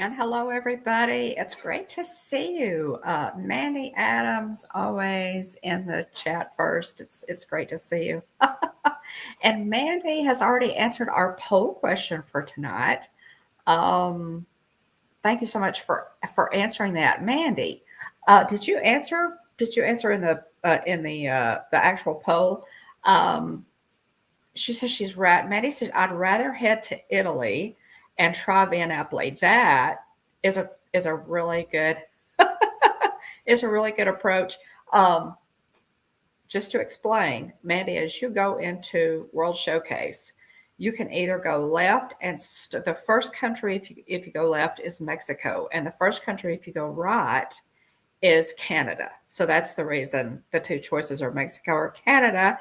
And hello, everybody. It's great to see you. Mandy Adams, always in the chat first. It's great to see you. And Mandy has already answered our poll question for tonight. Um, Thank you so much for answering that, Mandy. Did you answer? Did you answer in the actual poll? Um, she says she's right. Maddie said, I'd rather head to Italy and try Van Napoli. That is a really good is a really good approach. Um, just to explain, Mandy, as you go into World Showcase, you can either go left, and the first country, if you go left, is Mexico, and the first country, if you go right, is Canada. So that's the reason the two choices are Mexico or Canada.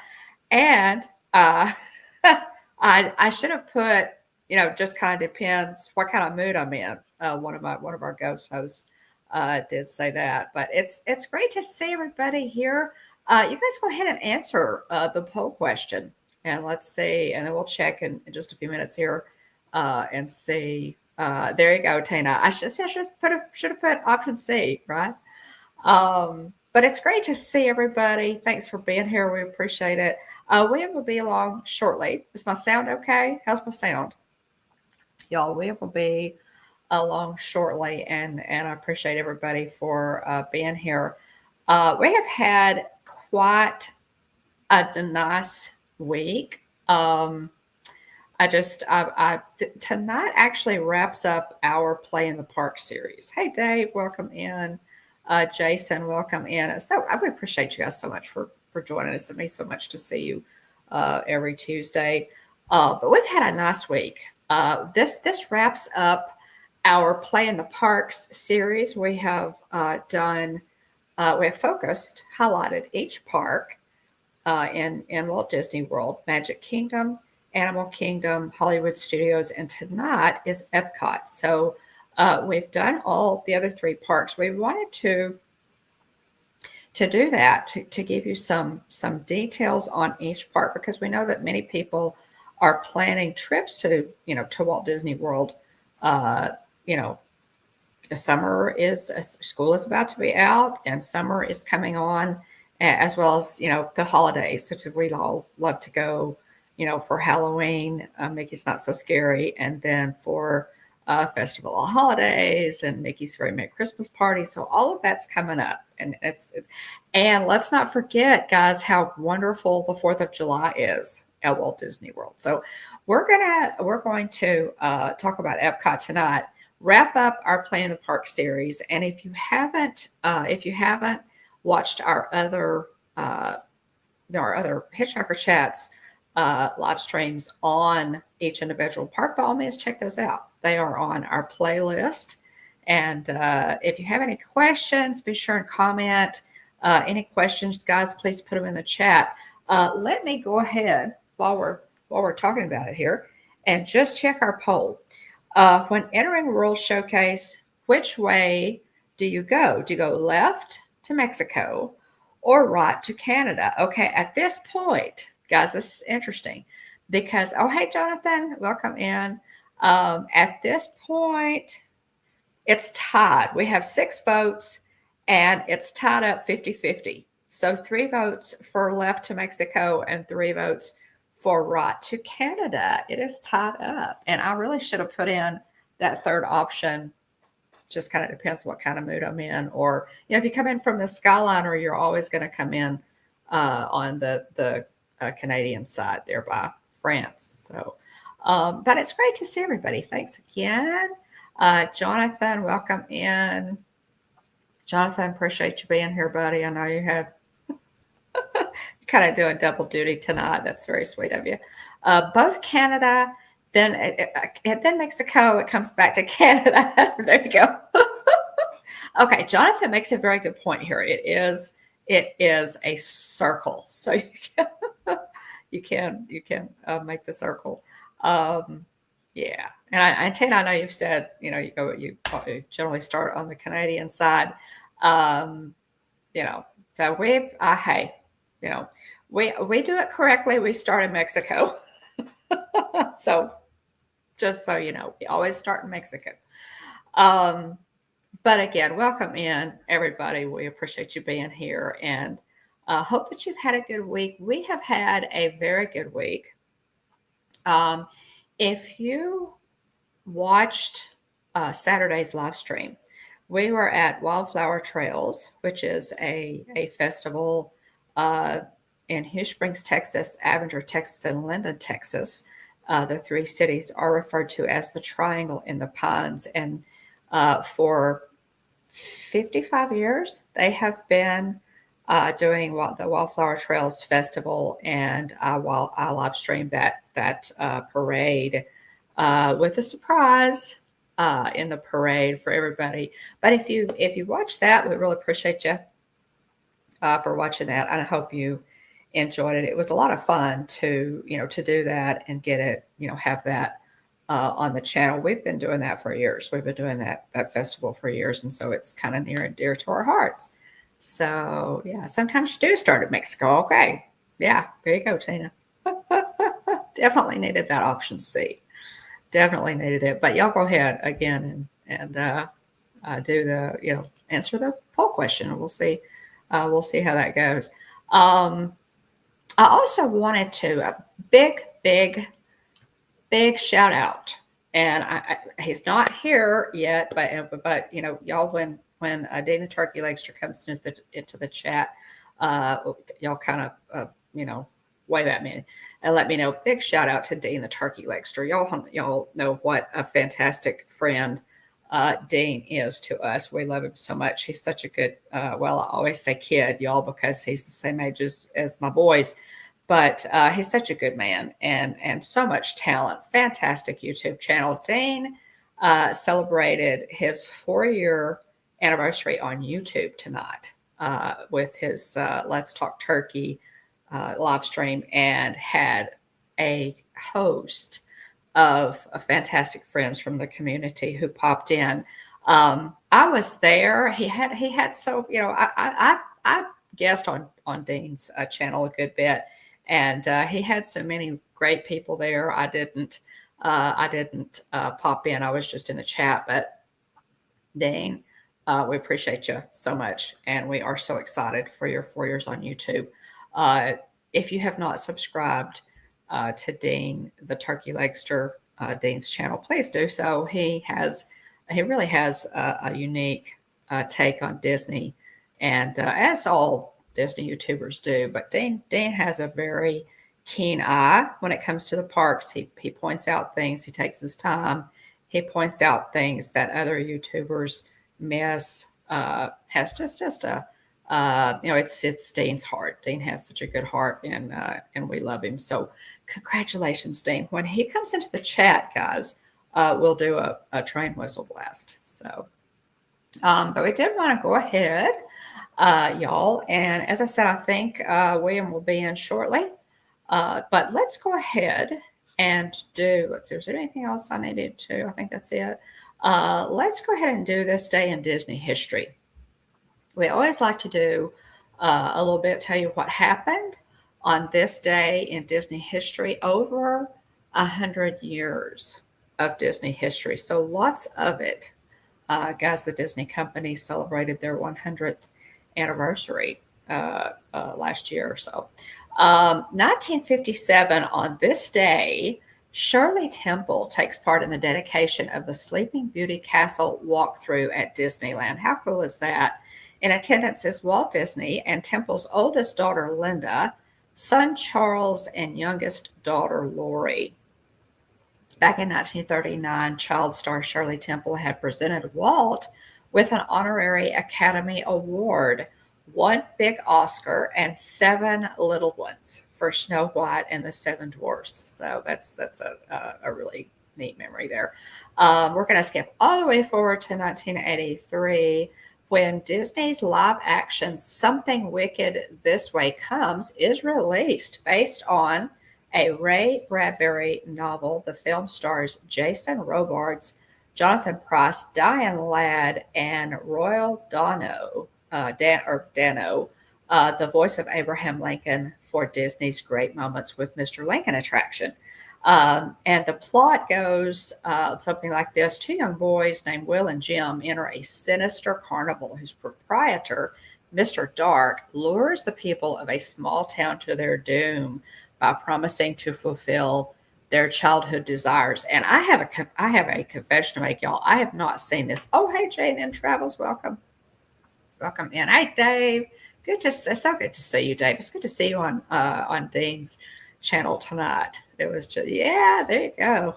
And I should have put, just kind of depends what kind of mood I'm in. One of our ghost hosts did say that, but it's great to see everybody here. You guys go ahead and answer the poll question, and let's see, and then we'll check in just a few minutes here and see. There you go, Tina. I should have put option C, right? But it's great to see everybody. Thanks for being here. We appreciate it. William will be along shortly. Is my sound okay? How's my sound? Y'all, William will be along shortly, and I appreciate everybody for being here. We have had quite a nice week. Tonight actually wraps up our Play in the Park series. Hey, Dave, welcome in. Jason, welcome in. So I would appreciate you guys so much for joining us. It means so much to see you every Tuesday. But we've had a nice week. This wraps up our Play in the Parks series. We have focused, highlighted each park in Walt Disney World, Magic Kingdom, Animal Kingdom, Hollywood Studios, and tonight is EPCOT. So we've done all the other three parks. We wanted to do that to give you some details on each park, because we know that many people are planning trips to Walt Disney World. School is about to be out, and summer is coming on, as well as the holidays, which we all love to go. For Halloween, Mickey's Not So Scary, and then for Festival of Holidays and Mickey's Very Merry Christmas Party. So all of that's coming up, and and let's not forget, guys, how wonderful the 4th of July is at Walt Disney World. So we're going to talk about Epcot tonight. Wrap up our Play in the Park series, and if you haven't watched our other Hitchhiker chats live streams on each individual park, by all means, check those out. They are on our playlist. And if you have any questions, be sure and comment. Any questions, guys, please put them in the chat. Let me go ahead while we're talking about it here and just check our poll. When entering World Showcase, which way do you go? Do you go left to Mexico or right to Canada? Okay, at this point, guys, this is interesting because, oh, hey, Jonathan, welcome in. At this point, it's tied. We have 6 votes, and it's tied up 50-50. So 3 votes for left to Mexico and 3 votes for right to Canada. It is tied up. And I really should have put in that third option. Just kind of depends what kind of mood I'm in. Or, if you come in from the Skyliner, you're always going to come in on the Canadian side there by France. So, but it's great to see everybody. Thanks again. Jonathan, welcome in. Jonathan, appreciate you being here, buddy. I know you had kind of doing double duty tonight. That's very sweet of you. Both Canada, then Mexico, it comes back to Canada. There you go. Okay, Jonathan makes a very good point here. It is a circle, so you can make the circle. Yeah, and Tina, I know you've said you generally start on the Canadian side. So we do it correctly. We start in Mexico. So just so you know, we always start in Mexico. But again, welcome in, everybody. We appreciate you being here, and hope that you've had a good week. We have had a very good week. If you watched Saturday's live stream, we were at Wildflower Trails, which is a festival in Hugh Springs, Texas, Avenger, Texas, and Linden, Texas. The three cities are referred to as the Triangle in the Pines. And for 55 years, they have been doing the Wildflower Trails Festival, and while I live streamed that parade with a surprise in the parade for everybody. But if you watch that, we really appreciate you for watching that. I hope you enjoyed it. It was a lot of fun to do that and get it, have that on the channel. We've been doing that for years. We've been doing that festival for years, and so it's kind of near and dear to our hearts. So yeah, sometimes you do start at Mexico. Okay, yeah, there you go, Tina. Definitely needed that option C. Definitely needed it. But y'all go ahead again and do the answer the poll question, and we'll see how that goes. I also wanted to a big shout out, and he's not here yet, but y'all, when Dean the Turkey Legster comes into the chat, y'all kind of wave at me and let me know. Big shout out to Dean the Turkey Legster. Y'all know what a fantastic friend Dean is to us. We love him so much. He's such a good, I always say kid, y'all, because he's the same age as my boys. But he's such a good man and so much talent. Fantastic YouTube channel. Dean celebrated his 4-year anniversary on YouTube tonight with his Let's Talk Turkey live stream, and had a host of fantastic friends from the community who popped in. I was there. He had so I guessed on Dean's channel a good bit. And he had so many great people there. I didn't pop in. I was just in the chat. But Dean, we appreciate you so much, and we are so excited for your 4 years on YouTube. If you have not subscribed to Dean the Turkey Legster, Dean's channel, please do so. He really has a unique take on Disney, and as all Disney YouTubers do, but Dean has a very keen eye when it comes to the parks. He points out things. He takes his time. He points out things that other YouTubers miss. Has just a it's Dean's heart. Dean has such a good heart, and we love him. So congratulations, Dean. When he comes into the chat, guys, we'll do a train whistle blast. So, but we did want to go ahead. Y'all. And as I said, I think William will be in shortly. But let's go ahead and let's see, is there anything else I needed to? I think that's it. Let's go ahead and do this day in Disney history. We always like to do a little bit, tell you what happened on this day in Disney history, over 100 years of Disney history. So lots of it. Guys, the Disney company celebrated their 100th anniversary last year or so. 1957, on this day, Shirley Temple takes part in the dedication of the Sleeping Beauty Castle walkthrough at Disneyland. How cool is that? In attendance is Walt Disney and Temple's oldest daughter, Linda, son Charles, and youngest daughter, Lori. Back in 1939, child star Shirley Temple had presented Walt with an honorary Academy Award, 1 big Oscar, and 7 little ones for Snow White and the 7 Dwarfs. So that's a really neat memory there. We're going to skip all the way forward to 1983, when Disney's live-action Something Wicked This Way Comes is released, based on a Ray Bradbury novel. The film stars Jason Robards, Jonathan Pryce, Diane Ladd, and Royal Dano, the voice of Abraham Lincoln for Disney's Great Moments with Mr. Lincoln attraction. And the plot goes something like this. Two young boys named Will and Jim enter a sinister carnival whose proprietor, Mr. Dark, lures the people of a small town to their doom by promising to fulfill their childhood desires. And I have a confession to make, y'all. I have not seen this. Oh, hey, Jane in Travels, welcome. Welcome in. Hey, Dave. It's so good to see you, Dave. It's good to see you on Dean's channel tonight. It was just, yeah, there you go.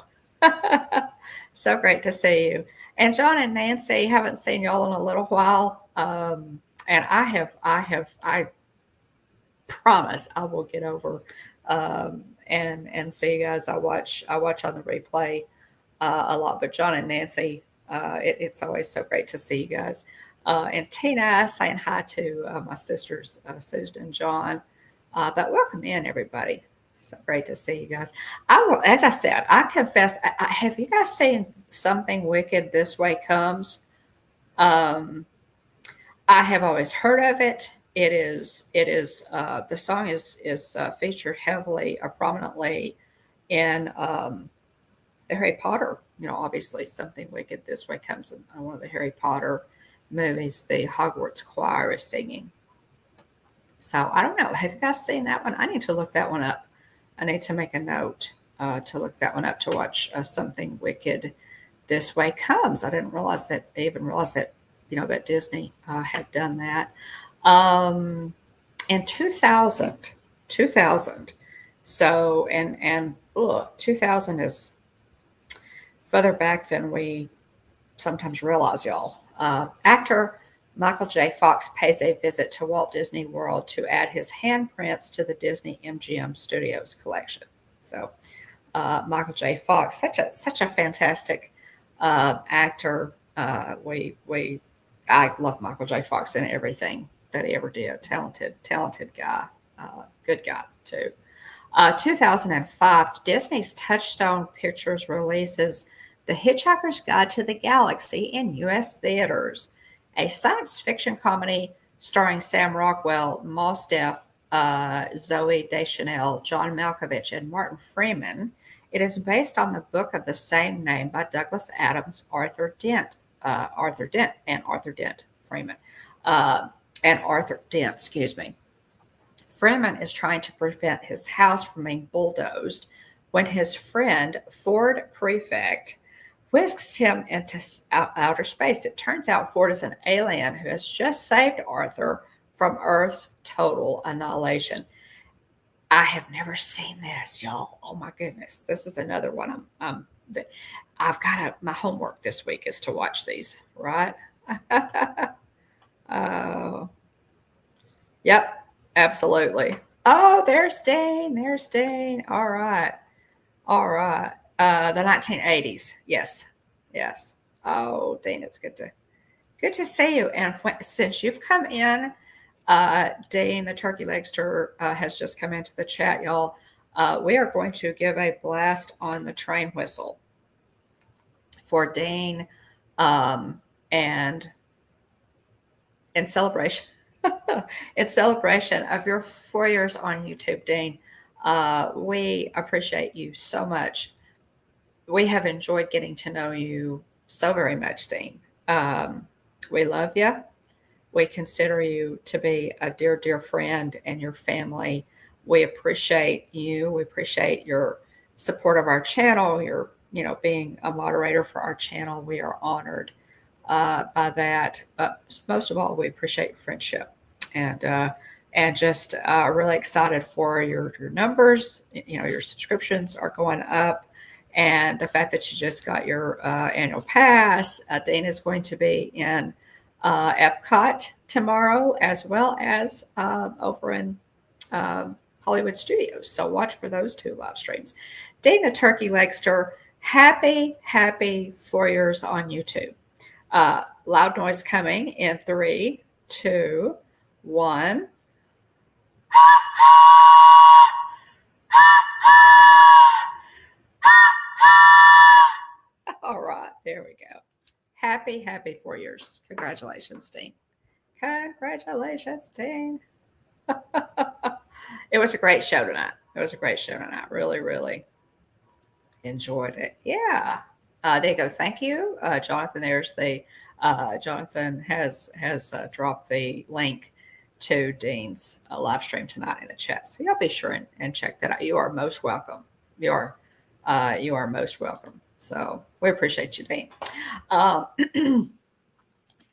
So great to see you. And John and Nancy, haven't seen y'all in a little while. And I promise I will get over and see you guys. I watch on the replay a lot. But John and Nancy, it's always so great to see you guys. And Tina saying hi to my sisters, Susan and John. But welcome in, everybody. So great to see you guys. I will, as I said, I confess. Have you guys seen Something Wicked This Way Comes? I have always heard of it. It is. The song is featured heavily, prominently in the Harry Potter. You know, obviously, Something Wicked This Way Comes in one of the Harry Potter movies. The Hogwarts choir is singing. So I don't know. Have you guys seen that one? I need to look that one up. I need to make a note to look that one up to watch Something Wicked This Way Comes. I didn't realize that. I even realized that that Disney had done that. In 2000. So and 2000 is further back than we sometimes realize, y'all. Actor Michael J. Fox pays a visit to Walt Disney World to add his handprints to the Disney MGM Studios collection. So, Michael J. Fox, such a fantastic actor. I love Michael J. Fox in everything that he ever did. Talented guy, good guy too. 2005, Disney's Touchstone Pictures releases The Hitchhiker's Guide to the Galaxy in U.S. theaters, a science fiction comedy starring Sam Rockwell, Mos Def, Zoe Deschanel, John Malkovich, and Martin Freeman. It is based on the book of the same name by Douglas Adams, Arthur Dent Freeman, and Arthur Dent, excuse me. Freeman is trying to prevent his house from being bulldozed when his friend, Ford Prefect, whisks him into outer space. It turns out Ford is an alien who has just saved Arthur from Earth's total annihilation. I have never seen this, y'all. Oh my goodness. This is another one. My homework this week is to watch these, right? Yep, absolutely. Oh, there's Dane. All right. The 1980s. Yes. Oh, Dane, it's good to see you. And since you've come in, Dane, the turkey legster, has just come into the chat, y'all. We are going to give a blast on the train whistle for Dane, and in celebration of your 4 years on YouTube, Dane. We appreciate you so much. We have enjoyed getting to know you so very much, Dean. We love you. We consider you to be a dear, dear friend and your family. We appreciate you. We appreciate your support of our channel, your, being a moderator for our channel. We are honored by that. But most of all, we appreciate your friendship and just really excited for your numbers. Your subscriptions are going up. And the fact that you just got your annual pass. Dana is going to be in EPCOT tomorrow, as well as over in Hollywood Studios. So watch for those two live streams. Dana the Turkey Legster, happy 4 years on YouTube. Loud noise coming in 3, 2, 1. All right, there we go. Happy 4 years. Congratulations, Dean. Congratulations, Dean. It was a great show tonight. Really, really. Enjoyed it. Yeah. There you go. Thank you, Jonathan. There's the Jonathan has dropped the link to Dean's live stream tonight in the chat. So y'all be sure and check that out. You are most welcome. You are most welcome. So we appreciate you, Dean. Um,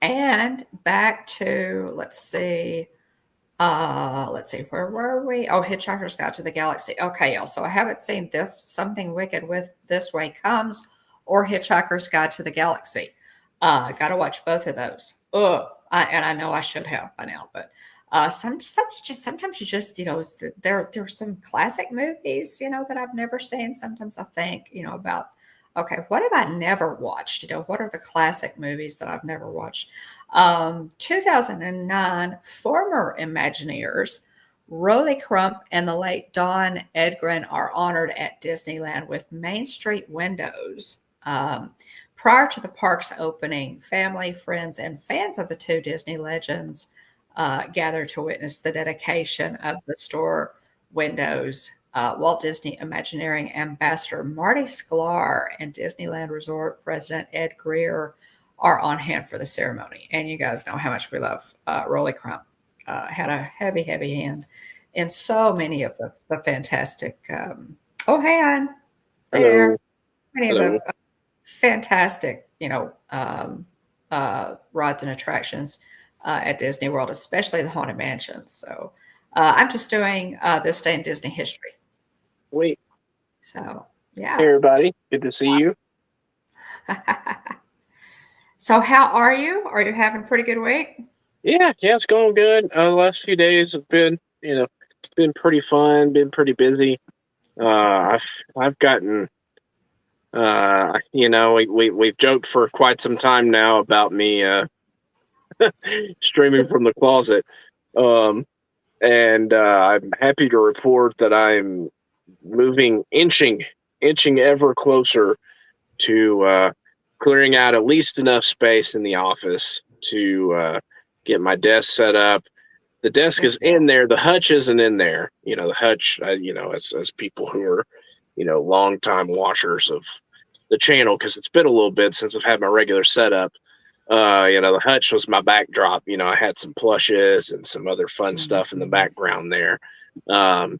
and back to let's see, where were we? Oh, Hitchhiker's Guide to the Galaxy. Okay, y'all. So I haven't seen this Something Wicked with This Way Comes or Hitchhiker's Guide to the Galaxy. Got to watch both of those. And I know I should have by now, but sometimes you just there's some classic movies that I've never seen. Sometimes I think about, okay, what have I never watched? What are the classic movies that I've never watched? 2009, former Imagineers Rolly Crump and the late Don Edgren are honored at Disneyland with Main Street windows. Prior to the park's opening, family, friends, and fans of the two Disney legends gathered to witness the dedication of the store windows. Walt Disney Imagineering Ambassador Marty Sklar and Disneyland Resort President Ed Greer are on hand for the ceremony. And you guys know how much we love Rolly Crump. Had a heavy hand in so many of the fantastic. Oh, hey, Ann. There. Many Hello. of the fantastic, rides and attractions at Disney World, especially the Haunted Mansion. So I'm just doing this day in Disney history. Wait. So, yeah. Hey, everybody. Good to see you. So how are you? Are you having a pretty good week? Yeah, it's going good. The last few days have been, it's been pretty fun, been pretty busy. I've gotten, we've joked for quite some time now about me streaming from the closet. And I'm happy to report that I'm inching ever closer to clearing out at least enough space in the office to get my desk set up. The desk is in there. The hutch isn't in there. The hutch, as people who are, longtime watchers of the channel, because it's been a little bit since I've had my regular setup. The hutch was my backdrop. I had some plushes and some other fun stuff in the background there. And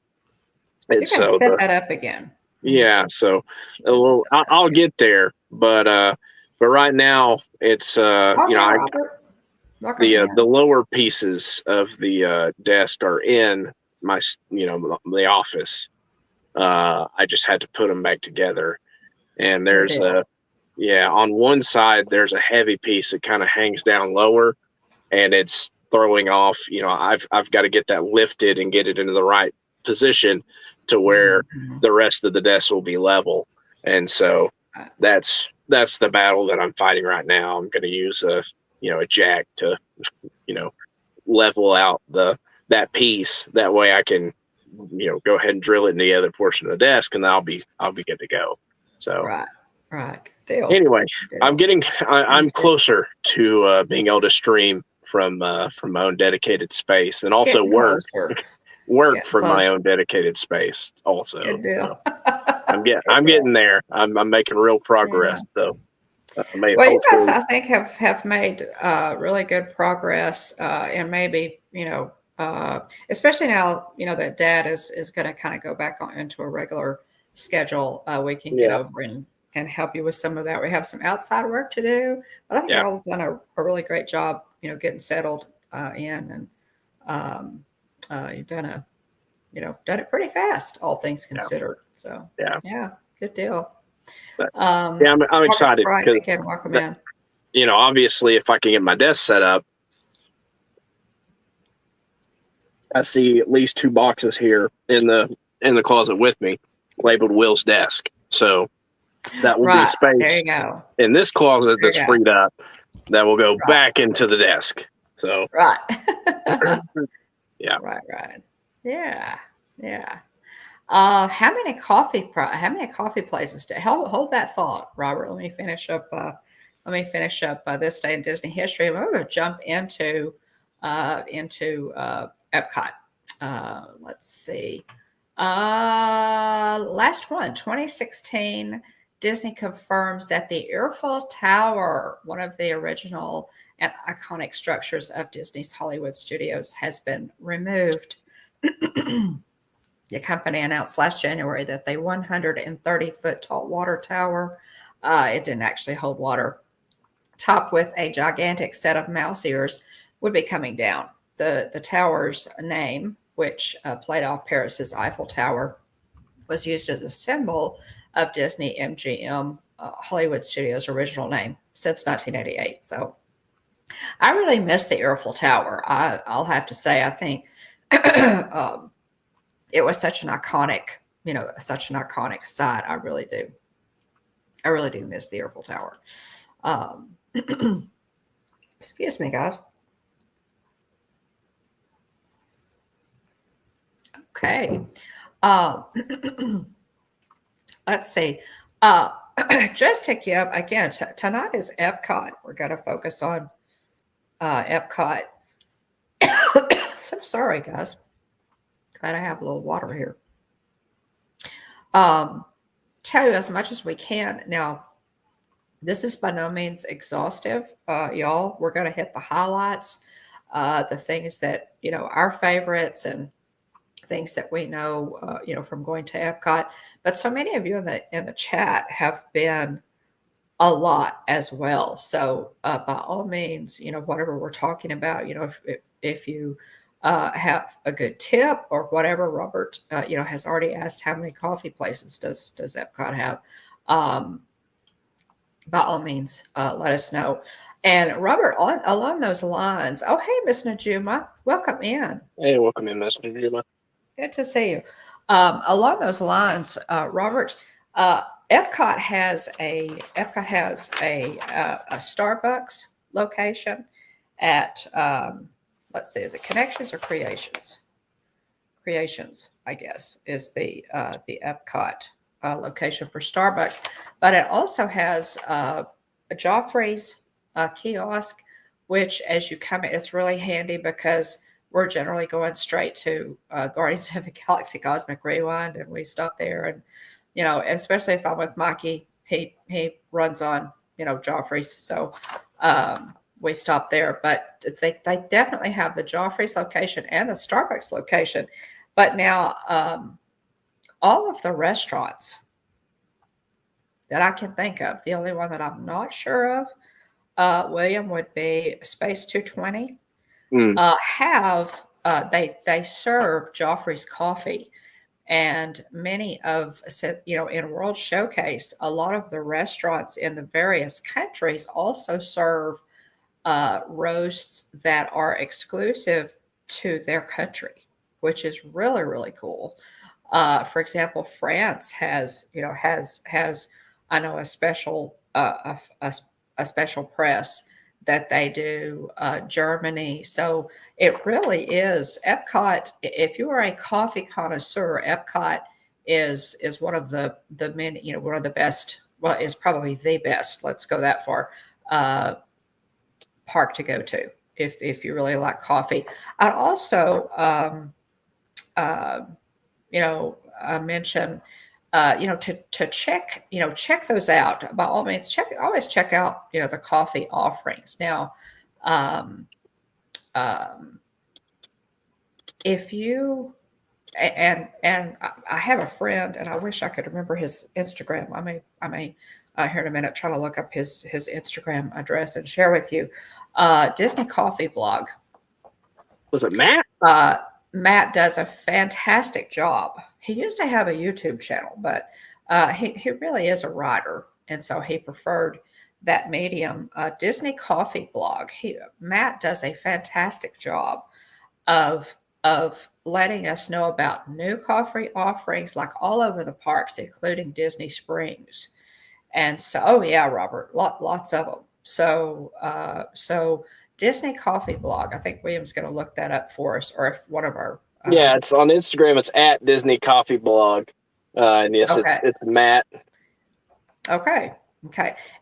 you can set that up again. Yeah, so I'll get there, but right now it's the lower pieces of the desk are in my the office. I just had to put them back together, and there's on one side there's a heavy piece that kind of hangs down lower, and it's throwing off. I've got to get that lifted and get it into the right position to where the rest of the desk will be level. And so that's the battle that I'm fighting right now. I'm going to use a jack to, level out that piece. That way I can, go ahead and drill it in the other portion of the desk, and I'll be good to go. So, right. Deal. Anyway, I'm closer to being able to stream from my own dedicated space, and also work from my own dedicated space also. Good deal. So I'm getting there. I'm making real progress. Yeah. So you guys, I think, have made really good progress, and maybe especially now that Dad is going to kind of go back into a regular schedule. We can get over and help you with some of that. We have some outside work to do, but I think y'all have done a really great job, getting settled in, and you've done it pretty fast, all things considered. So good deal. I'm excited because welcome in. Obviously, if I can get my desk set up, I see at least 2 boxes here in the closet with me, labeled Will's desk. So that will be space in this closet that's freed up that will go back into the desk. So right. Yeah. Right. Yeah. How many coffee places hold that thought, Robert? Let me finish up this day in Disney history. We're going to jump into Epcot. Let's see. Last one, 2016, Disney confirms that the Eiffel Tower, one of the original and iconic structures of Disney's Hollywood Studios, has been removed. The company announced last January that the 130-foot tall water tower, it didn't actually hold water, topped with a gigantic set of mouse ears, would be coming down. The tower's name, which played off Paris's Eiffel Tower, was used as a symbol of Disney MGM Hollywood Studios' original name since 1988. So I really miss the Eiffel Tower. I'll have to say, I think it was such an iconic, such an iconic site. I really do. I really do miss the Eiffel Tower. Excuse me, guys. Okay. Let's see. Just to give, again, tonight is EPCOT. We're going to focus on EPCOT. So sorry, guys. Glad I have a little water here. Tell you as much as we can. Now, this is by no means exhaustive, y'all. We're going to hit the highlights, the things that, our favorites and things that we know, from going to EPCOT. But so many of you in the chat have been a lot as well. So by all means, whatever we're talking about, if you have a good tip or whatever, Robert, has already asked how many coffee places does EPCOT have. By all means, let us know. And Robert, along those lines, oh, hey, Miss Najuma, welcome in. Hey, welcome in, Miss Najuma. Good to see you. Along those lines, Robert, EPCOT has a Starbucks location at let's see, is it Connections or Creations? Creations, I guess, is the EPCOT location for Starbucks, but it also has a Joffrey's kiosk, which as you come in, it's really handy because we're generally going straight to Guardians of the Galaxy Cosmic Rewind, and we stop there. And, especially if I'm with Mikey, he runs on, Joffrey's. So we stop there. But they definitely have the Joffrey's location and the Starbucks location. But now all of the restaurants that I can think of, the only one that I'm not sure of, William, would be Space 220. They serve Joffrey's coffee, and many of, in World Showcase, a lot of the restaurants in the various countries also serve roasts that are exclusive to their country, which is really, really cool. For example, France has I know a special press that they do, Germany. So it really is EPCOT. If you are a coffee connoisseur, EPCOT is one of the many, one of the best, well, is probably the best, let's go that far, park to go to if you really like coffee. I'd also, mention, to check those out. By all means, always check out, the coffee offerings. Now, if you, and I have a friend, and I wish I could remember his Instagram. I may here in a minute try to look up his Instagram address and share with you. Disney Coffee Blog. Was it Matt? Matt does a fantastic job. He used to have a YouTube channel, but he really is a writer, and so he preferred that medium. Disney Coffee Blog. Matt does a fantastic job of letting us know about new coffee offerings, like all over the parks, including Disney Springs. And so, oh yeah, Robert, lots of them. So Disney Coffee Blog. I think William's going to look that up for us, or if one of our yeah, it's on Instagram. It's at Disney Coffee Blog, and yes, okay. it's Matt. Okay,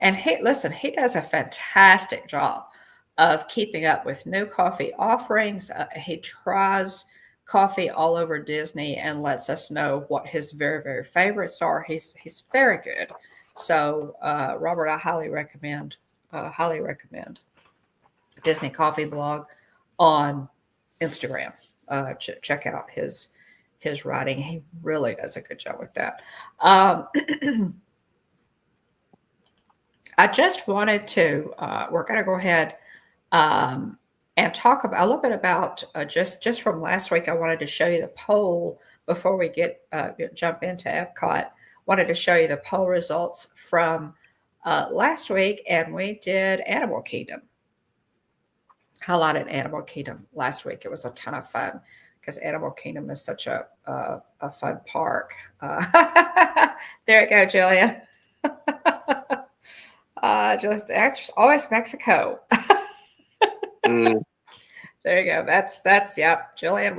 and he does a fantastic job of keeping up with new coffee offerings. He tries coffee all over Disney and lets us know what his very, very favorites are. He's very good. So, Robert, I highly recommend Disney Coffee Blog on Instagram. Check out his writing. He really does a good job with that. I just wanted to, we're going to go ahead and talk about a little bit about just from last week. I wanted to show you the poll before we jump into EPCOT. Wanted to show you the poll results from last week, and we did Animal Kingdom. Highlighted Animal Kingdom last week. It was a ton of fun because Animal Kingdom is such a fun park. There you go, Jillian. Just always Mexico. There you go. That's yep. Jillian,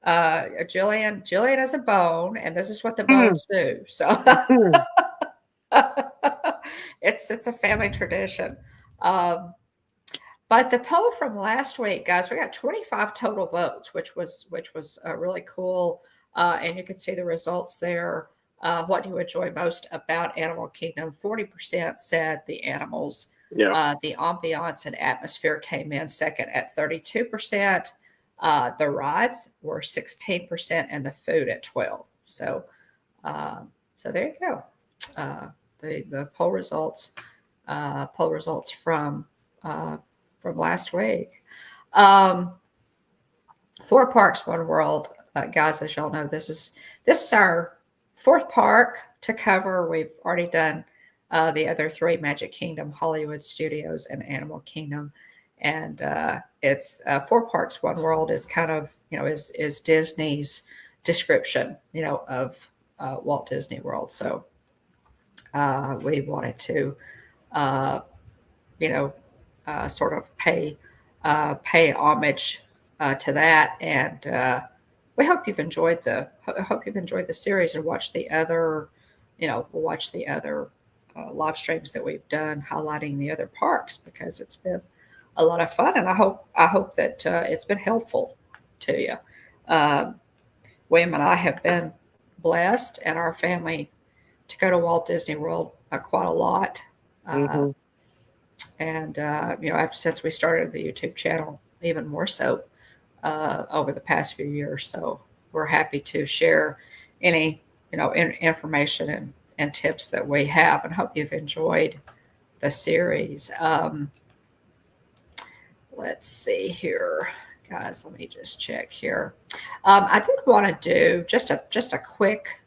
Jillian is a bone, and this is what the bones do. So it's a family tradition. But the poll from last week, guys, we got 25 total votes, which was really cool. And you can see the results there. What do you enjoy most about Animal Kingdom? 40% said the animals. Yeah. The ambiance and atmosphere came in second at 32%. The rides were 16%, and the food at 12%. So there you go. The poll results from last week. 4 parks, one world, guys. As y'all know, this is our 4th park to cover. We've already done the other 3: Magic Kingdom, Hollywood Studios, and Animal Kingdom. And it's 4 parks, one world is kind of, is Disney's description, of Walt Disney World. So we wanted to, sort of pay homage to that, and we hope you've enjoyed the series and watched the other, live streams that we've done highlighting the other parks, because it's been a lot of fun, and I hope that it's been helpful to you. William and I have been blessed, and our family, to go to Walt Disney World quite a lot. And since we started the YouTube channel, even more so over the past few years. So we're happy to share any information and tips that we have, and hope you've enjoyed the series. Let's see here, guys. Let me just check here. I did want to do just a quick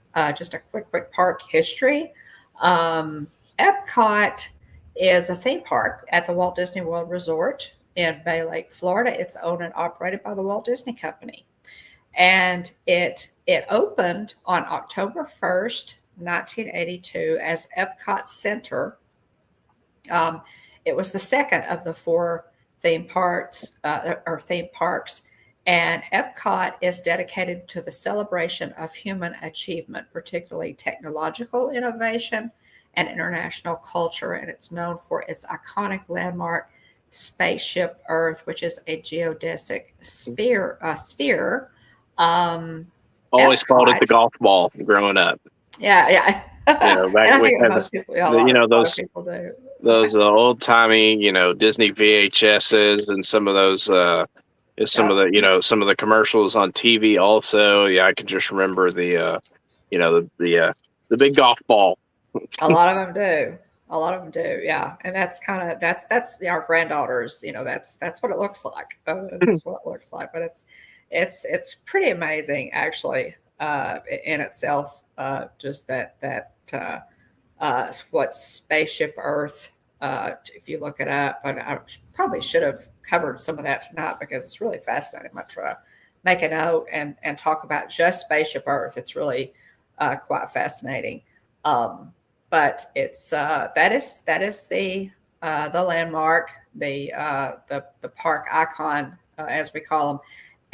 park history. EPCOT is a theme park at the Walt Disney World Resort in Bay Lake, Florida. It's owned and operated by the Walt Disney Company. And it opened on October 1st, 1982 as EPCOT Center. It was the second of the 4 theme parks, and EPCOT is dedicated to the celebration of human achievement, particularly technological innovation and international culture, and it's known for its iconic landmark, Spaceship Earth, which is a geodesic sphere. Always called it the golf ball growing up. Yeah. Back most people, people do. Those old timey, Disney VHSs, and some of those, some of the commercials on TV. Also, I can just remember the big golf ball. A lot of them do. Yeah. And that's our granddaughters, that's what it looks like. That's what it looks like. But it's pretty amazing, actually, in itself. Just that what Spaceship Earth, if you look it up, and I probably should have covered some of that tonight because it's really fascinating. I'm going to try to make a note and talk about just Spaceship Earth. It's really quite fascinating. But it's that is the landmark, the park icon, as we call them.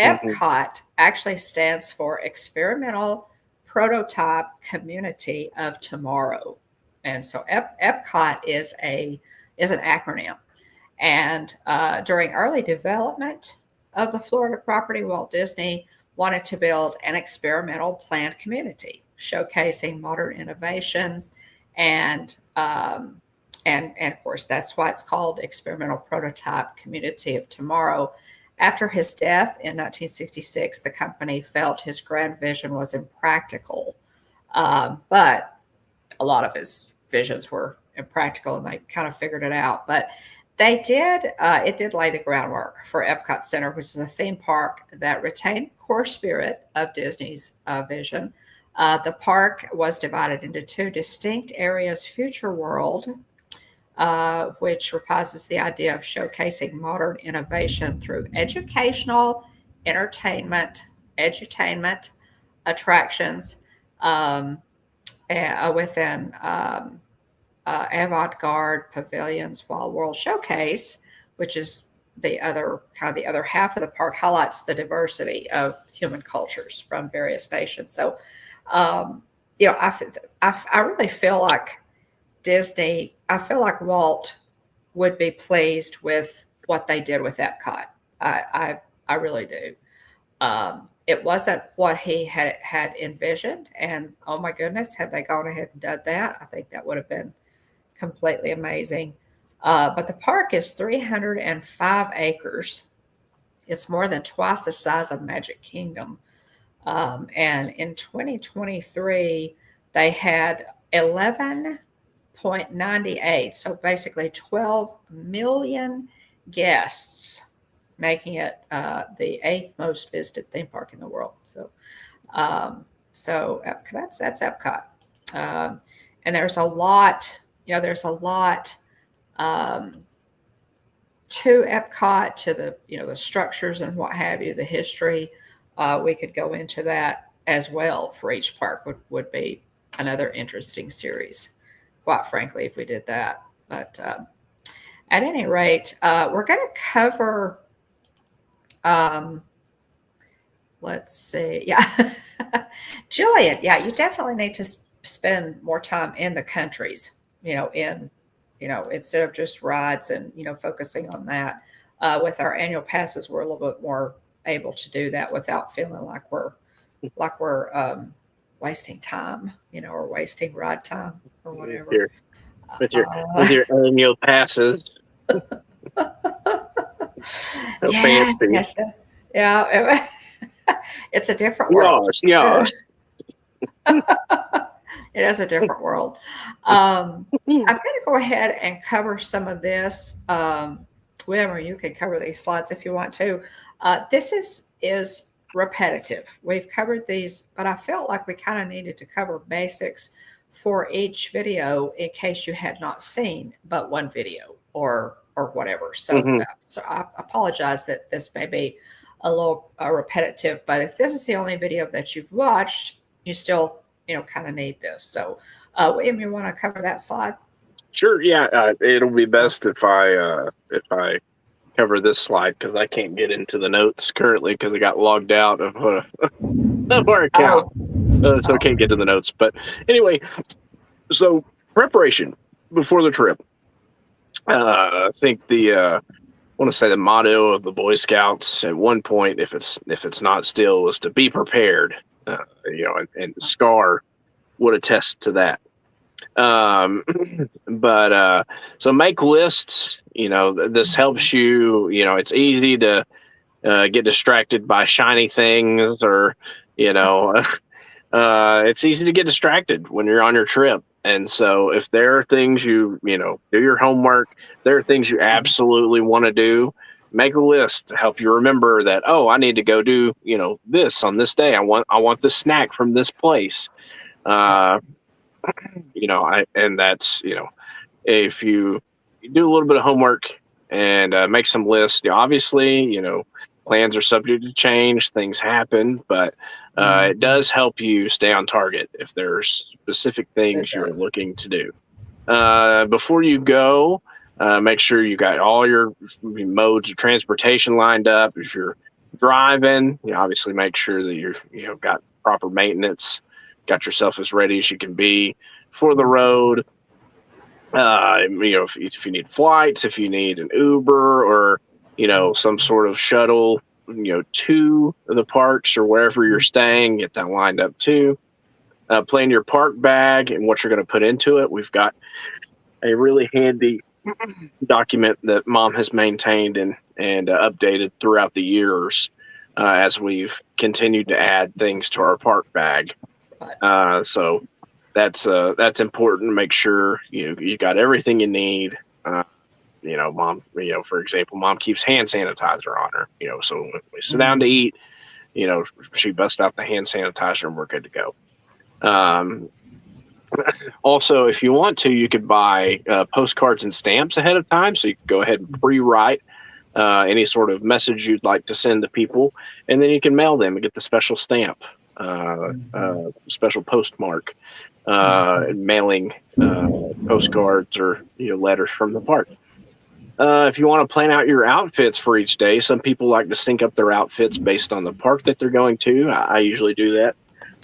EPCOT actually stands for Experimental Prototype Community of Tomorrow, and so EPCOT is an acronym. And during early development of the Florida property, Walt Disney wanted to build an experimental planned community, showcasing modern innovations, and of course that's why it's called Experimental Prototype Community of Tomorrow. After his death in 1966, the company felt his grand vision was impractical, but a lot of his visions were impractical, and they kind of figured it out. But it did lay the groundwork for Epcot Center, which is a theme park that retained the core spirit of Disney's vision. The park was divided into two distinct areas: Future World, which reposes the idea of showcasing modern innovation through educational, entertainment, edutainment, attractions, within avant-garde pavilions, while World Showcase, which is the other half of the park, highlights the diversity of human cultures from various nations. So, I really feel like Disney, I feel like Walt would be pleased with what they did with Epcot. I really do. It wasn't what he had envisioned, and oh my goodness, had they gone ahead and done that, I think that would have been completely amazing. But the park is 305 acres. It's more than twice the size of Magic Kingdom. And in 2023, they had 11.98, so basically 12 million guests, making it the 8th most visited theme park in the world. So that's Epcot. And there's a lot, to Epcot, to the structures and what have you, the history. We could go into that as well for each park. Would be another interesting series, quite frankly, if we did that. But at any rate, we're going to cover, let's see. Yeah. Jillian, yeah, you definitely need to spend more time in the countries, instead of just rides and, focusing on that. With our annual passes, we're a little bit more able to do that without feeling like we're wasting time, or wasting ride time or whatever. With your annual passes. So yes, fancy. Yes, yeah. It's a different world. Yes. It is a different world. I'm going to go ahead and cover some of this. William, or you could cover these slides if you want to. This is repetitive. We've covered these, but I felt like we kind of needed to cover basics for each video in case you had not seen but one video or whatever. So, so I apologize that this may be a little repetitive, but if this is the only video that you've watched, you still, kind of need this. So, William, you want to cover that slide? Sure. Yeah. It'll be best if I cover this slide, because I can't get into the notes currently because I got logged out of our account. So I can't get to the notes. But anyway, so preparation before the trip. I think I want to say the motto of the Boy Scouts at one point, if it's not still, was to be prepared. And Scar would attest to that. But so make lists. This helps you. It's easy to get distracted by shiny things, or it's easy to get distracted when you're on your trip. And so if there are things do your homework, there are things you absolutely want to do, make a list to help you remember that, oh, I need to go do, this on this day. I want this snack from this place. And that's, if you do a little bit of homework and make some lists, obviously, plans are subject to change, things happen, but it does help you stay on target if there's specific things you're looking to do. Before you go, make sure you got all your modes of transportation lined up. If you're driving, obviously make sure that you've got proper maintenance, got yourself as ready as you can be for the road. If you need flights, if you need an Uber or some sort of shuttle to the parks or wherever you're staying. Get that lined up too. Plan your park bag and what you're going to put into it. We've got a really handy document that Mom has maintained and updated throughout the years as we've continued to add things to our park bag. So that's important to make sure you got everything you need. Mom, for example, Mom keeps hand sanitizer on her, so when we sit down to eat, she busts out the hand sanitizer and we're good to go. Also, if you want to, you could buy postcards and stamps ahead of time. So you can go ahead and pre-write any sort of message you'd like to send to people, and then you can mail them and get the special stamp, special postmark, mailing postcards or letters from the park. If you want to plan out your outfits for each day, some people like to sync up their outfits based on the park that they're going to. I usually do that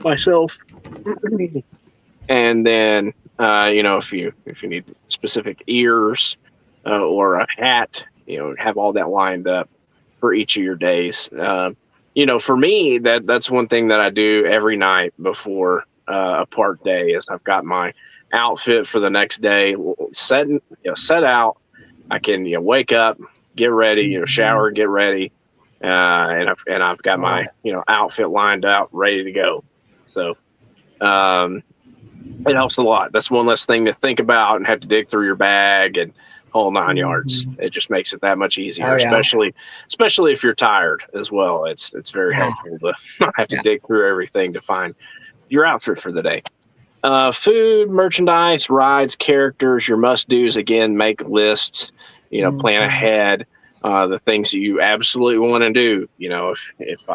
myself. And then, if you need specific ears or a hat, have all that lined up for each of your days. For me, that's one thing that I do every night before a park day is I've got my outfit for the next day set out. I can wake up, get ready, shower, get ready, and I've got my outfit lined out, ready to go. So. It helps a lot. That's one less thing to think about and have to dig through your bag and whole 9 yards. It just makes it that much easier, especially if you're tired as well. It's very helpful to not have to dig through everything to find your outfit for the day. Food, merchandise, rides, characters, your must-dos. Again, make lists. Plan ahead. The things that you absolutely want to do. If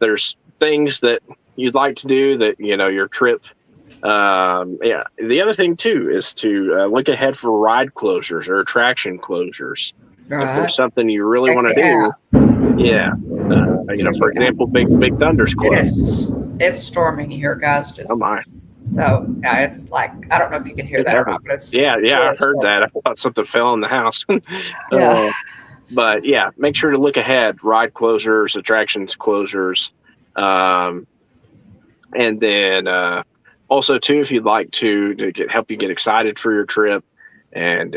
there's things that you'd like to do that your trip. The other thing too is to look ahead for ride closures or attraction closures. If there's something you really want to do, for example, Big Thunder's closed. It's storming here, guys. Oh my! So it's like I don't know if you can hear that or not, but it's I heard that. I thought something fell in the house. But make sure to look ahead. Ride closures, attractions closures. And then also, too, if you'd like to help you get excited for your trip and,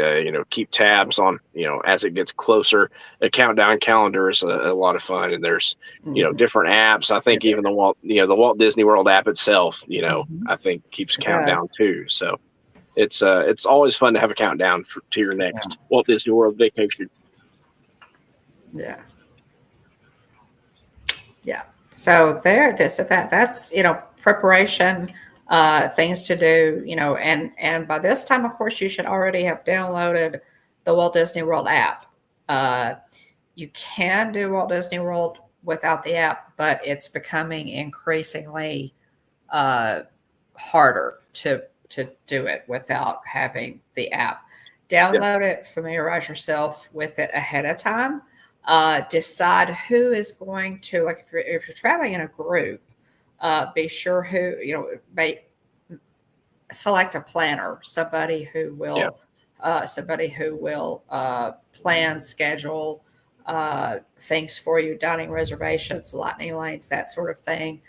keep tabs on, as it gets closer, a countdown calendar is a lot of fun. And there's, different apps. I think even the Walt Disney World app itself, I think keeps countdown too. So it's always fun to have a countdown to your next Walt Disney World vacation. Yeah. So that's, preparation, things to do, and by this time, of course, you should already have downloaded the Walt Disney World app. You can do Walt Disney World without the app, but it's becoming increasingly harder to do it without having the app. Download it, familiarize yourself with it ahead of time. Decide who is going to, like if you're traveling in a group, be sure who, select a planner, somebody who will plan, schedule things for you, dining reservations, lightning lanes, that sort of thing.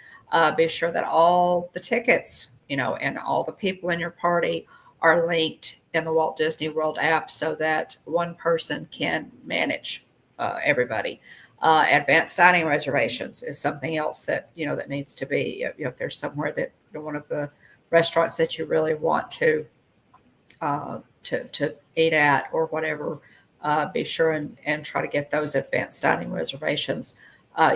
Be sure that all the tickets, and all the people in your party are linked in the Walt Disney World app so that one person can manage everybody. Advanced dining reservations is something else that that needs to be. If there's somewhere that one of the restaurants that you really want to eat at or whatever, be sure and try to get those advanced dining reservations.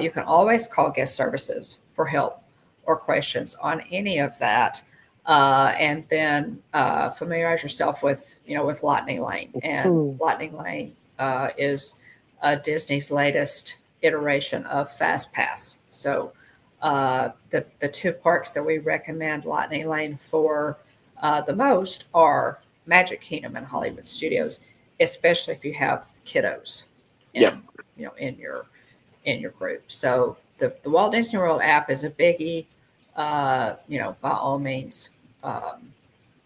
You can always call guest services for help or questions on any of that, and then familiarize yourself with Lightning Lane. And Lightning Lane is Disney's latest iteration of FastPass. So the two parks that we recommend Lightning Lane for the most are Magic Kingdom and Hollywood Studios, especially if you have kiddos in your group. So the Walt Disney World app is a biggie. By all means,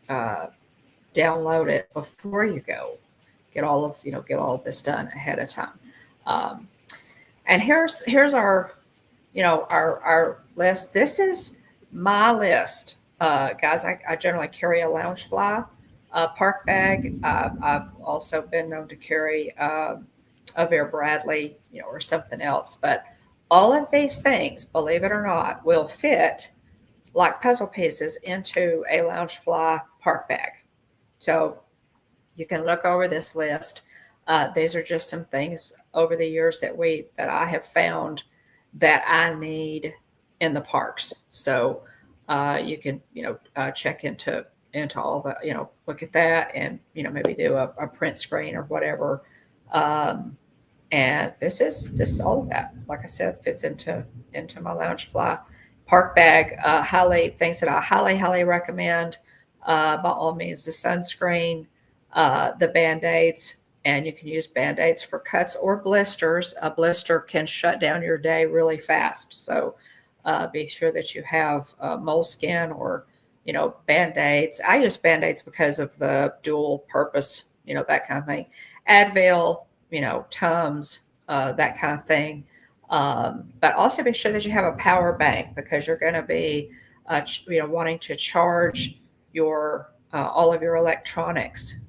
download it before you go. Get all of this done ahead of time. And here's our, our list. This is my list. Guys, I generally carry a Loungefly park bag. I've also been known to carry a Vera Bradley, or something else. But all of these things, believe it or not, will fit like puzzle pieces into a Loungefly park bag. So you can look over this list. These are just some things over the years that I have found that I need in the parks. So you can check into all the look at that, and maybe do a print screen or whatever. And this is all of that. Like I said, fits into my Loungefly park bag. Things that I highly recommend. By all means, the sunscreen, the Band-Aids, and you can use Band-Aids for cuts or blisters. A blister can shut down your day really fast. So be sure that you have moleskin or, Band-Aids. I use Band-Aids because of the dual purpose, that kind of thing. Advil, Tums, that kind of thing. But also be sure that you have a power bank, because you're going to be, wanting to charge your all of your electronics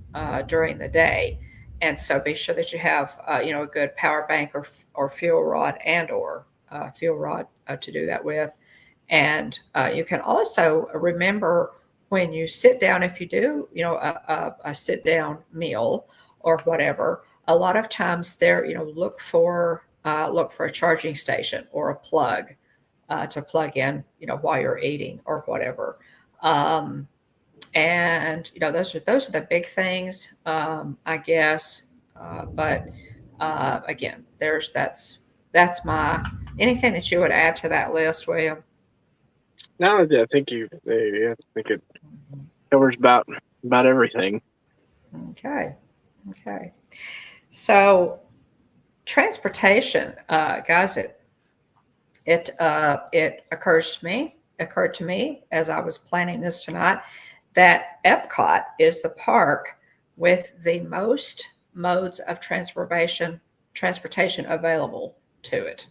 during the day. And so be sure that you have, a good power bank or fuel rod to do that with. And you can also remember when you sit down, if you do, a sit down meal or whatever, a lot of times there, look for a charging station or a plug to plug in, while you're eating or whatever. And those are the big things, I guess. But again, that's my anything that you would add to that list, William. No, I think it covers about everything. Okay. So transportation, guys, it occurred to me as I was planning this tonight that EPCOT is the park with the most modes of transportation available to it.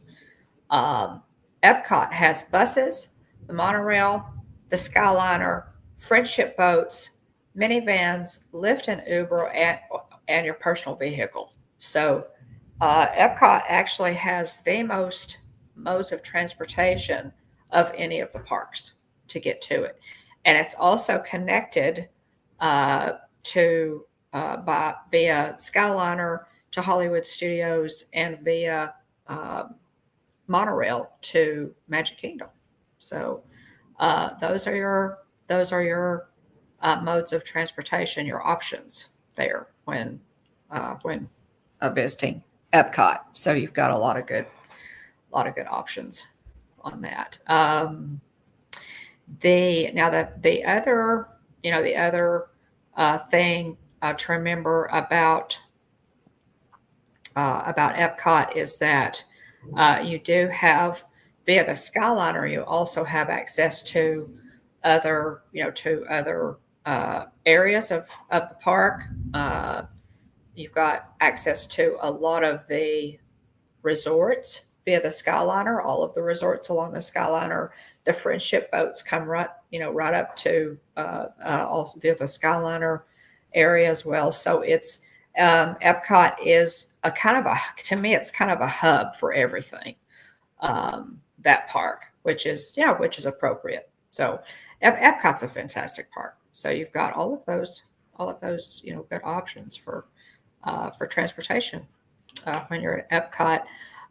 EPCOT has buses, the monorail, the Skyliner, friendship boats, minivans, Lyft and Uber, and your personal vehicle. So EPCOT actually has the most modes of transportation of any of the parks to get to it. And it's also connected via Skyliner to Hollywood Studios and via monorail to Magic Kingdom. So those are your modes of transportation, your options there when visiting EPCOT. So you've got a lot of good options on that. The other thing to remember about EPCOT is that you do have, via the Skyliner, you also have access to other areas of the park. You've got access to a lot of the resorts via the Skyliner, all of the resorts along the Skyliner. The friendship boats come right up to also via the Skyliner area as well. So it's EPCOT is to me, it's kind of a hub for everything. That park, which is appropriate. So EPCOT's a fantastic park. So you've got all of those good options for transportation when you're at Epcot.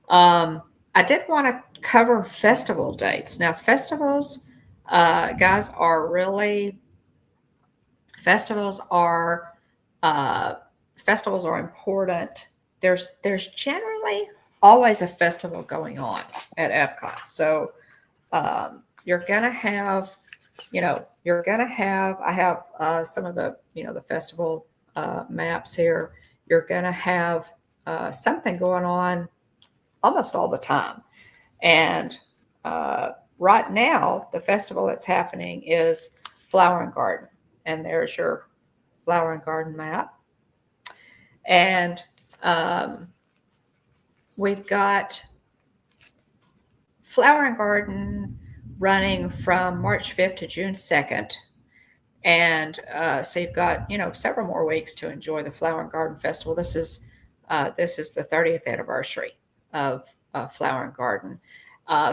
I did want to cover festival dates. Now, festivals, guys, festivals are important. There's generally always a festival going on at Epcot. So you're gonna have, I have some of the the festival maps here. You're gonna have something going on almost all the time. And right now, the festival that's happening is Flower and Garden. And there's your Flower and Garden map. And we've got Flower and Garden running from March 5th to June 2nd. And so you've got, several more weeks to enjoy the Flower and Garden Festival. This is the 30th anniversary of Flower and Garden.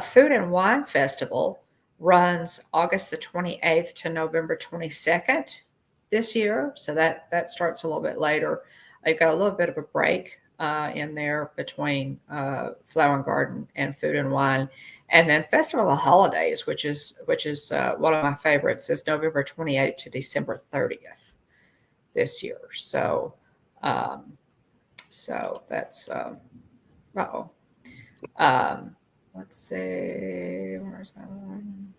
Food and Wine Festival runs August the 28th to November 22nd this year. So that starts a little bit later. You've got a little bit of a break in there between Flower and Garden and Food and Wine. And then Festival of Holidays, which is one of my favorites, is November 28th to December 30th this year. So that's let's see, where's my line?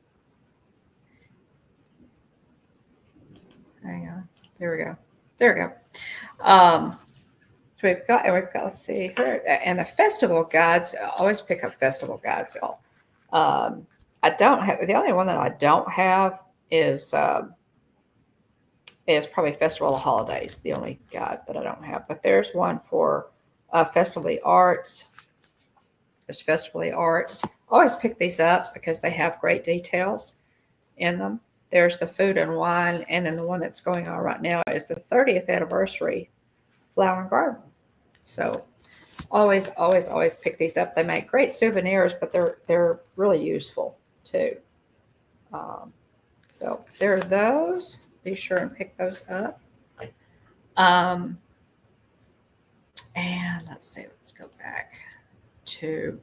Hang on. There we go. So we've got, let's see here, and the festival guides. I always pick up festival guides, y'all. I don't have, the only one that I don't have is probably Festival of Holidays, the only guide that I don't have. But there's one for Festival of the Arts. There's Festival of the Arts. I always pick these up because they have great details in them. There's the Food and Wine, and then the one that's going on right now is the 30th anniversary Flower and Garden. So always pick these up. They make great souvenirs, but they're really useful too. So there are those. Be sure and pick those up. And let's see. Let's go back to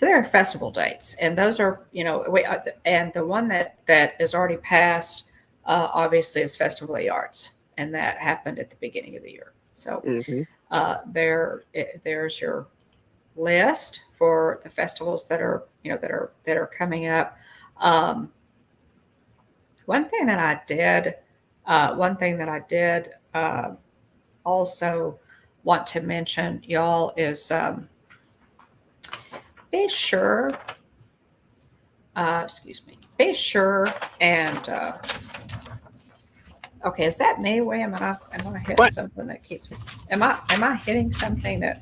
their festival dates, and those are and the one that is already passed, obviously, is Festival of the Arts, and that happened at the beginning of the year. So there's your list for the festivals that are coming up. One thing that I did also want to mention, y'all, is be sure and okay, is that me? Am I hitting something that keeps? Am I hitting something that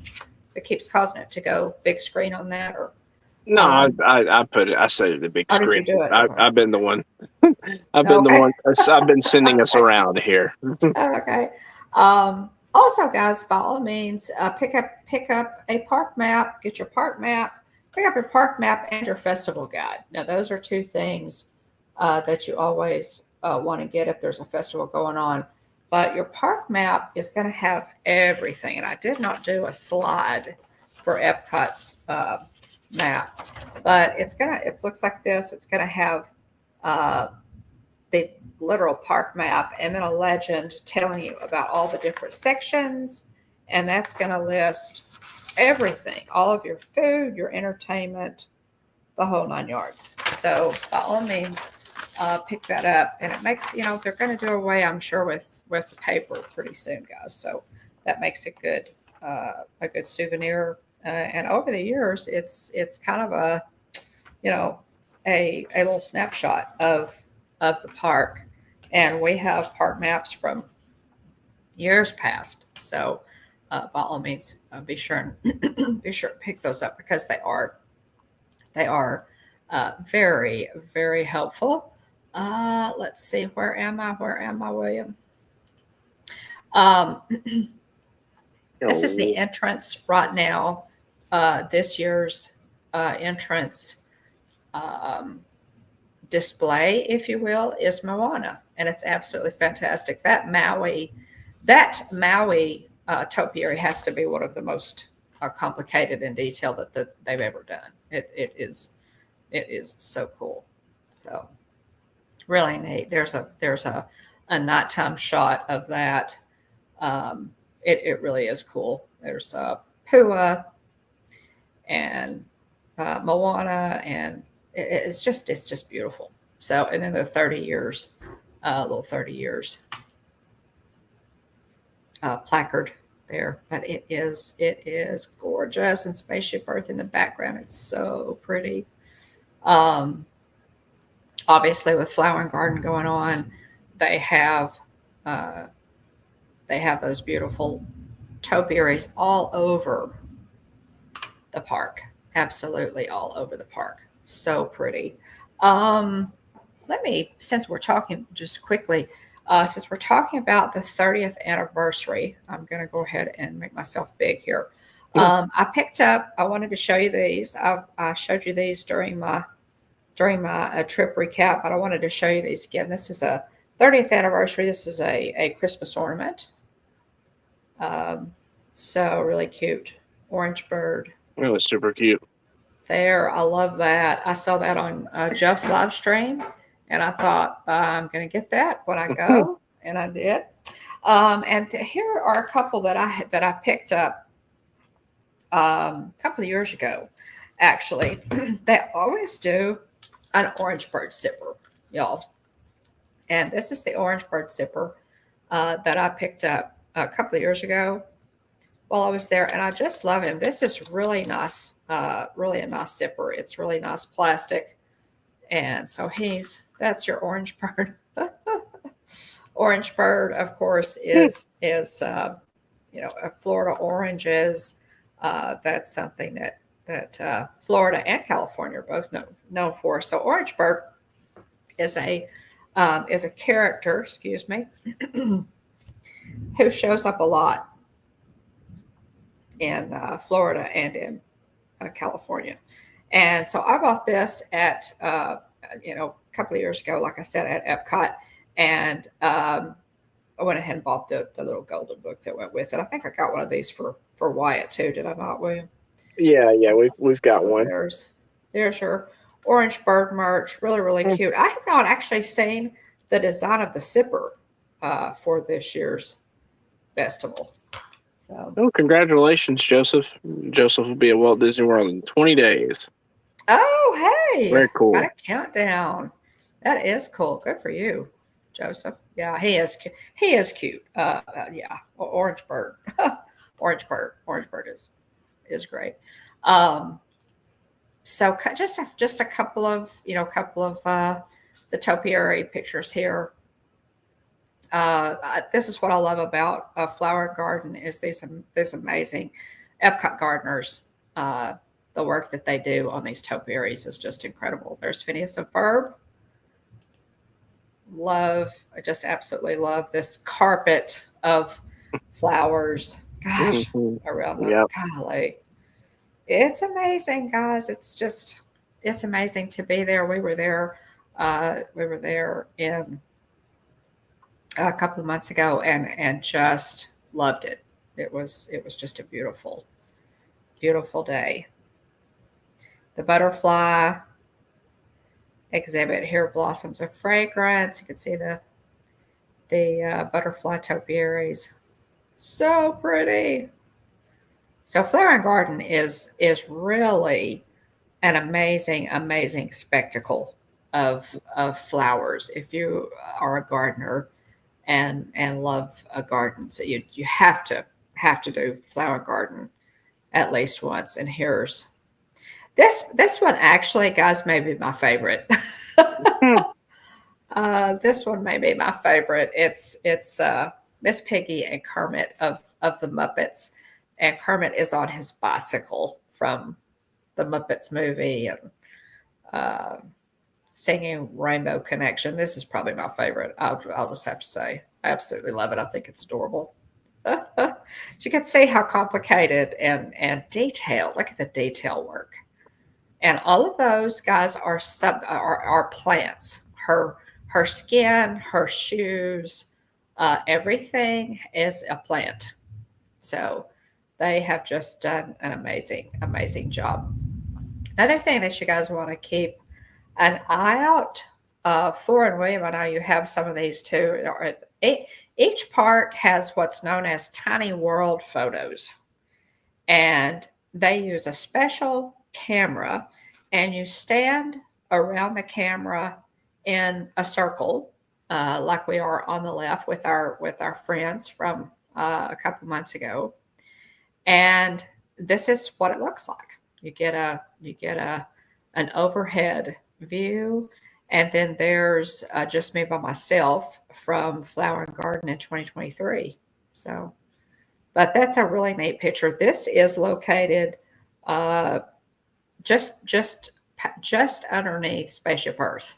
keeps causing it to go big screen on that? Or no, I put it. I said the big screen. Did you do it? I've been the one. The one. I've been sending us around here. Okay. Also, guys, by all means, pick up a park map. Get your park map. Pick up your park map and your festival guide. Now, those are two things that you always want to get if there's a festival going on. But your park map is going to have everything. And I did not do a slide for EPCOT's map, but it looks like this. It's going to have the literal park map and then a legend telling you about all the different sections. And that's going to list everything, all of your food, your entertainment, the whole 9 yards. So by all means, pick that up. And it makes, they're going to do away, I'm sure, with the paper pretty soon, guys. So that makes a good souvenir. And over the years, it's kind of a little snapshot of the park. And we have park maps from years past. So by all means, be sure and pick those up, because they are very, very helpful. Let's see, where am I, William? This is the entrance right now. This year's entrance display, if you will, is Moana, and it's absolutely fantastic. That Maui topiary has to be one of the most complicated and detailed that they've ever done. It is so cool. So really neat. There's a nighttime shot of that. It really is cool. There's Pua and Moana, and it's just beautiful. So, and then the 30 years placard there, but it is gorgeous, and Spaceship Earth in the background. It's so pretty. Obviously, with Flower and Garden going on, they have those beautiful topiaries all over the park. Absolutely all over the park. So pretty. Let me, since we're talking just quickly, since we're talking about the 30th anniversary, I'm going to go ahead and make myself big here. I picked up, I wanted to show you these. I showed you these during my trip recap, but I wanted to show you these again. This is a 30th anniversary. This is a Christmas ornament. So really cute. Orange bird. It was super cute. There, I love that. I saw that on Jeff's live stream, and I thought I'm going to get that when I go, and I did. And here are a couple that I picked up a couple of years ago. Actually, they always do an orange bird zipper, y'all. And this is the orange bird zipper that I picked up a couple of years ago while I was there, and I just love him. This is really nice, really a nice zipper. It's really nice plastic, and so that's your orange bird. Orange bird, of course, is a Florida oranges. That's something that Florida and California are both known for. So orange bird is a character, excuse me, who shows up a lot in Florida and in California. And so I bought this at, a couple of years ago, like I said, at EPCOT. And I went ahead and bought the little golden book that went with it. I think I got one of these for Wyatt too. Did I not, William? Yeah, we've got one. There's your orange bird merch. Really, really cute. I have not actually seen the design of the zipper for this year's festival. So. Oh, congratulations, Joseph. Joseph will be at Walt Disney World in 20 days. Oh, hey. Very cool. Got a countdown. That is cool. Good for you, Joseph. Yeah, he is cute. He is cute. Yeah, orange bird. Orange bird is great. So just a couple of the topiary pictures here. This is what I love about a flower garden is these amazing EPCOT gardeners. The work that they do on these topiaries is just incredible. There's Phineas and Ferb. I just absolutely love this carpet of flowers. Gosh, around the golly. It's amazing, guys. It's amazing to be there. We were there in a couple of months ago and just loved it. It was just a beautiful, beautiful day. The butterfly exhibit here, blossoms of fragrance. You can see the butterfly topiaries. So pretty. So Flower and Garden is really an amazing spectacle of flowers. If you are a gardener and love gardens, you have to do Flower and Garden at least once. And here's this one actually, guys, may be my favorite. This one may be my favorite. It's Miss Piggy and Kermit of the Muppets, and Kermit is on his bicycle from the Muppets movie and singing Rainbow Connection. This is probably my favorite. I'll just have to say, I absolutely love it. I think it's adorable. So you can see how complicated and detailed. Look at the detail work. And all of those guys are plants. Her skin, her shoes, everything is a plant. So they have just done an amazing job. Another thing that you guys want to keep an eye out for, and William, I know you have some of these too. Each park has what's known as Tiny World photos, and they use a special camera, and you stand around the camera in a circle, like we are on the left with our friends from a couple months ago. And this is what it looks like. You get an overhead view, and then there's just me by myself from Flower and Garden in 2023. So, but that's a really neat picture. This is located just just underneath Spaceship Earth.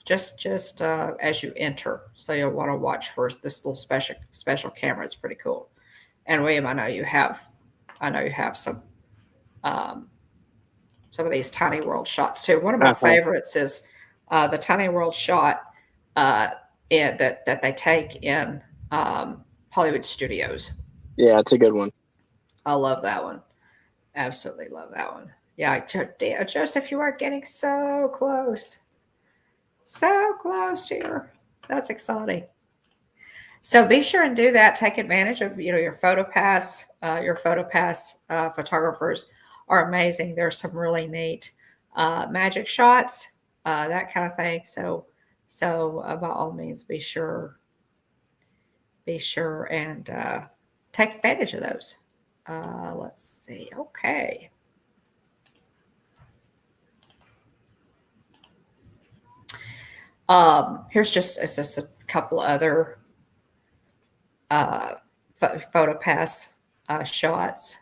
Just as you enter. So you'll want to watch for this little special camera. It's pretty cool. And William, I know you have some of these tiny world shots too. One of my favorites is the tiny world shot that they take in Hollywood studios. Yeah, it's a good one. I love that one. Absolutely love that one. Yeah, Joseph, you are getting so close. So close here. That's exciting. So be sure and do that. Take advantage of your PhotoPass. Your PhotoPass photographers are amazing. There's some really neat magic shots, that kind of thing. So by all means, be sure and take advantage of those. Let's see. Okay. Here's just a couple other PhotoPass shots.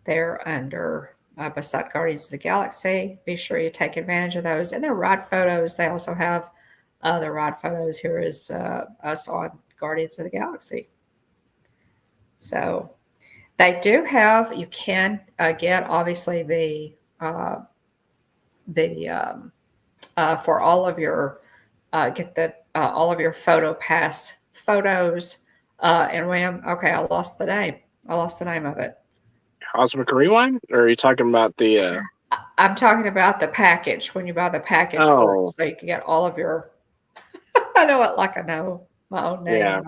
They're under beside Guardians of the Galaxy. Be sure you take advantage of those. And they're ride photos. They also have the ride photos. Here is us on Guardians of the Galaxy. So they do have, you can get obviously the for all of your get the all of your PhotoPass photos. And William, okay, I lost the name. I lost the name of it. Cosmic Rewind? Or are you talking about the? I'm talking about the package when you buy the package for it, so you can get all of your. I know it like I know my own name. Yeah.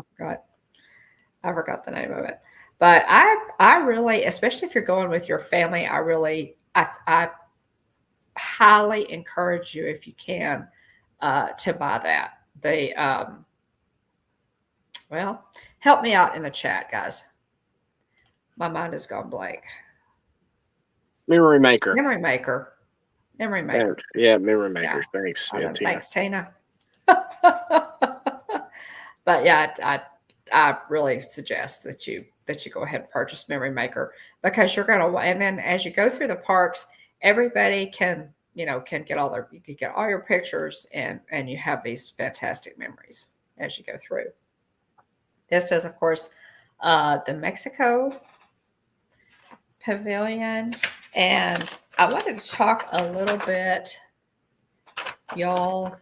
I forgot the name of it. But I really, especially if you're going with your family, I highly encourage you, if you can, to buy that. They well, help me out in the chat, guys. My mind has gone blank. Memory Maker. Memory Maker. Yeah, Memory Maker. Yeah. Thanks. Yeah, thanks, Tina. But yeah, I really suggest that you go ahead and purchase Memory Maker, because you're gonna, and then as you go through the parks, everybody can get all you can get all your pictures, and you have these fantastic memories as you go through. This is, of course, the Mexico Pavilion, and I wanted to talk a little bit, y'all,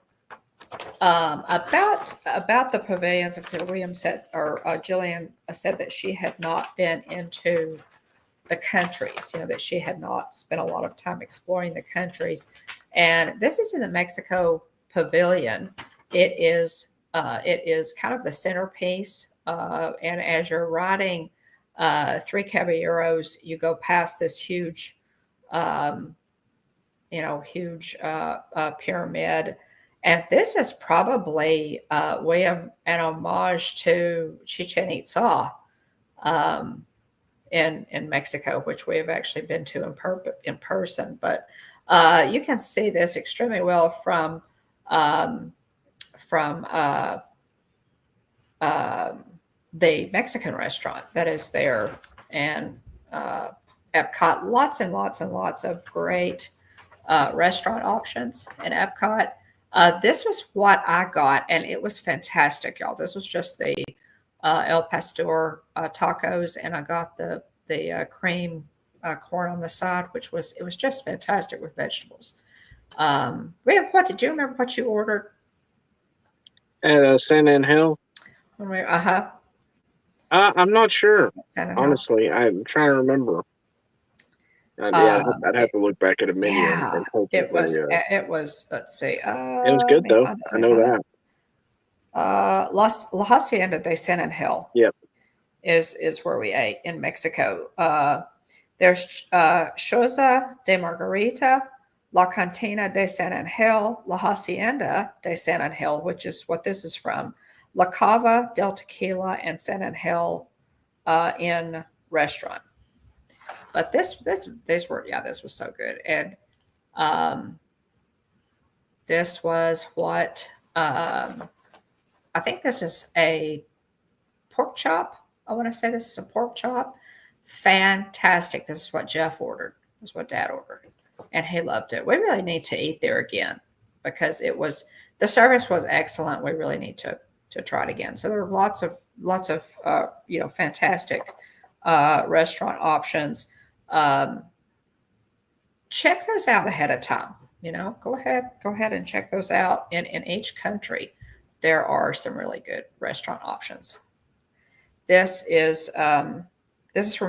about the pavilions. William said, or Jillian said that she had not been into the countries, that she had not spent a lot of time exploring the countries. And this is in the Mexico Pavilion. It is kind of the centerpiece. And as you're riding Three Caballeros, you go past this huge, pyramid. And this is probably, William, an homage to Chichen Itza in Mexico, which we have actually been to in person. But you can see this extremely well from the Mexican restaurant that is there, and EPCOT. Lots and lots and lots of great restaurant options in EPCOT. This was what I got, and it was fantastic, y'all. This was just the El Pastor tacos, and I got the cream corn on the side, it was just fantastic with vegetables. What did you remember what you ordered? At San Angel. I'm not sure. Honestly, I'm trying to remember. I'd have to look back at a menu. Yeah, it was. Let's see. It was good though. I know that. La Hacienda de San Angel. Yep. Is where we ate in Mexico. There's Choza de Margarita, La Cantina de San Angel, La Hacienda de San Angel, which is what this is from, La Cava del Tequila, and San Angel Inn restaurant. But this was so good. And this was what I think this is a pork chop. I want to say this is a pork chop. Fantastic. This is what Jeff ordered. This is what Dad ordered. and he loved it. We really need to eat there again because the service was excellent. We really need to try it again. So there are lots of fantastic restaurant options. Check those out ahead of time. Go ahead and check those out. In each country, there are some really good restaurant options. This is from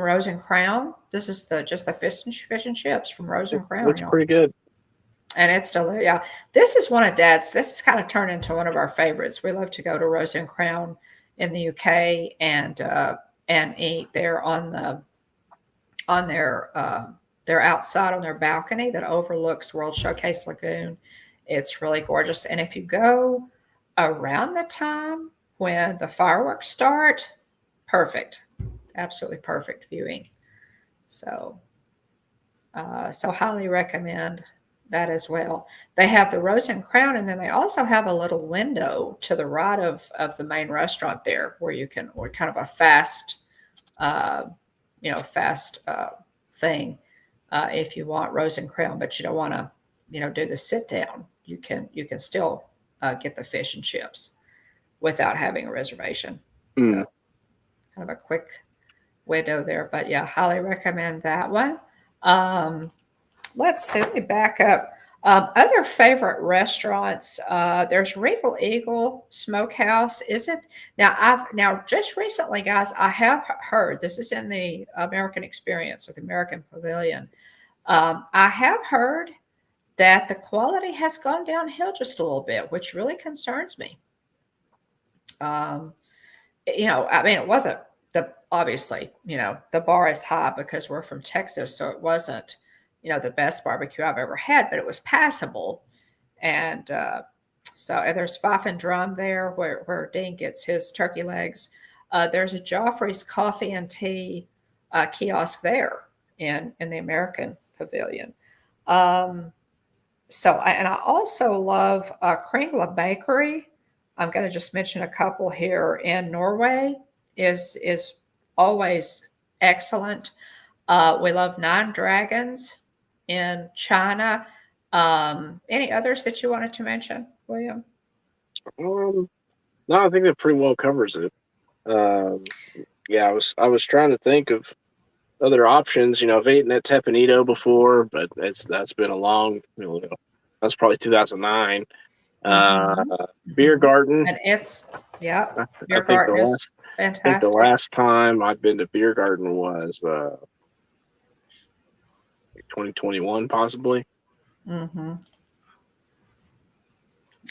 Rose and Crown. This is just the fish and chips from Rose and Crown. Looks pretty good. And it's delicious. Yeah, this is one of Dad's. This has kind of turned into one of our favorites. We love to go to Rose and Crown in the UK and eat there on their outside on their balcony that overlooks World Showcase Lagoon. It's really gorgeous. And if you go around the time when the fireworks start, perfect, absolutely perfect viewing. So highly recommend that as well. They have the Rose and Crown, and then they also have a little window to the right of the main restaurant there where you can, or kind of a fast thing if you want Rose and Crown, but you don't want to, do the sit down. You can still get the fish and chips without having a reservation. So kind of a quick window there, but yeah, highly recommend that one. Let's see, let me back up. Other favorite restaurants, there's Regal Eagle Smokehouse. Is it now just recently, guys, I have heard, this is in the American Experience of the American Pavilion. I have heard that the quality has gone downhill just a little bit, which really concerns me. It wasn't obviously, the bar is high because we're from Texas, so it wasn't, the best barbecue I've ever had, but it was passable. And and there's Fife and Drum there where Dean gets his turkey legs. There's a Joffrey's Coffee and Tea kiosk there in the American Pavilion. I also love Kringla Bakery. I'm going to just mention a couple here in Norway is always excellent. We love Nine Dragons in China. Any others that you wanted to mention, William? No, I think that pretty well covers it. I was trying to think of other options. I've eaten at Tepanito before, but that's been a long. That's probably 2009. Beer Garden. And it's Beer Garden is fantastic. I think the last time I've been to Beer Garden was 2021, possibly.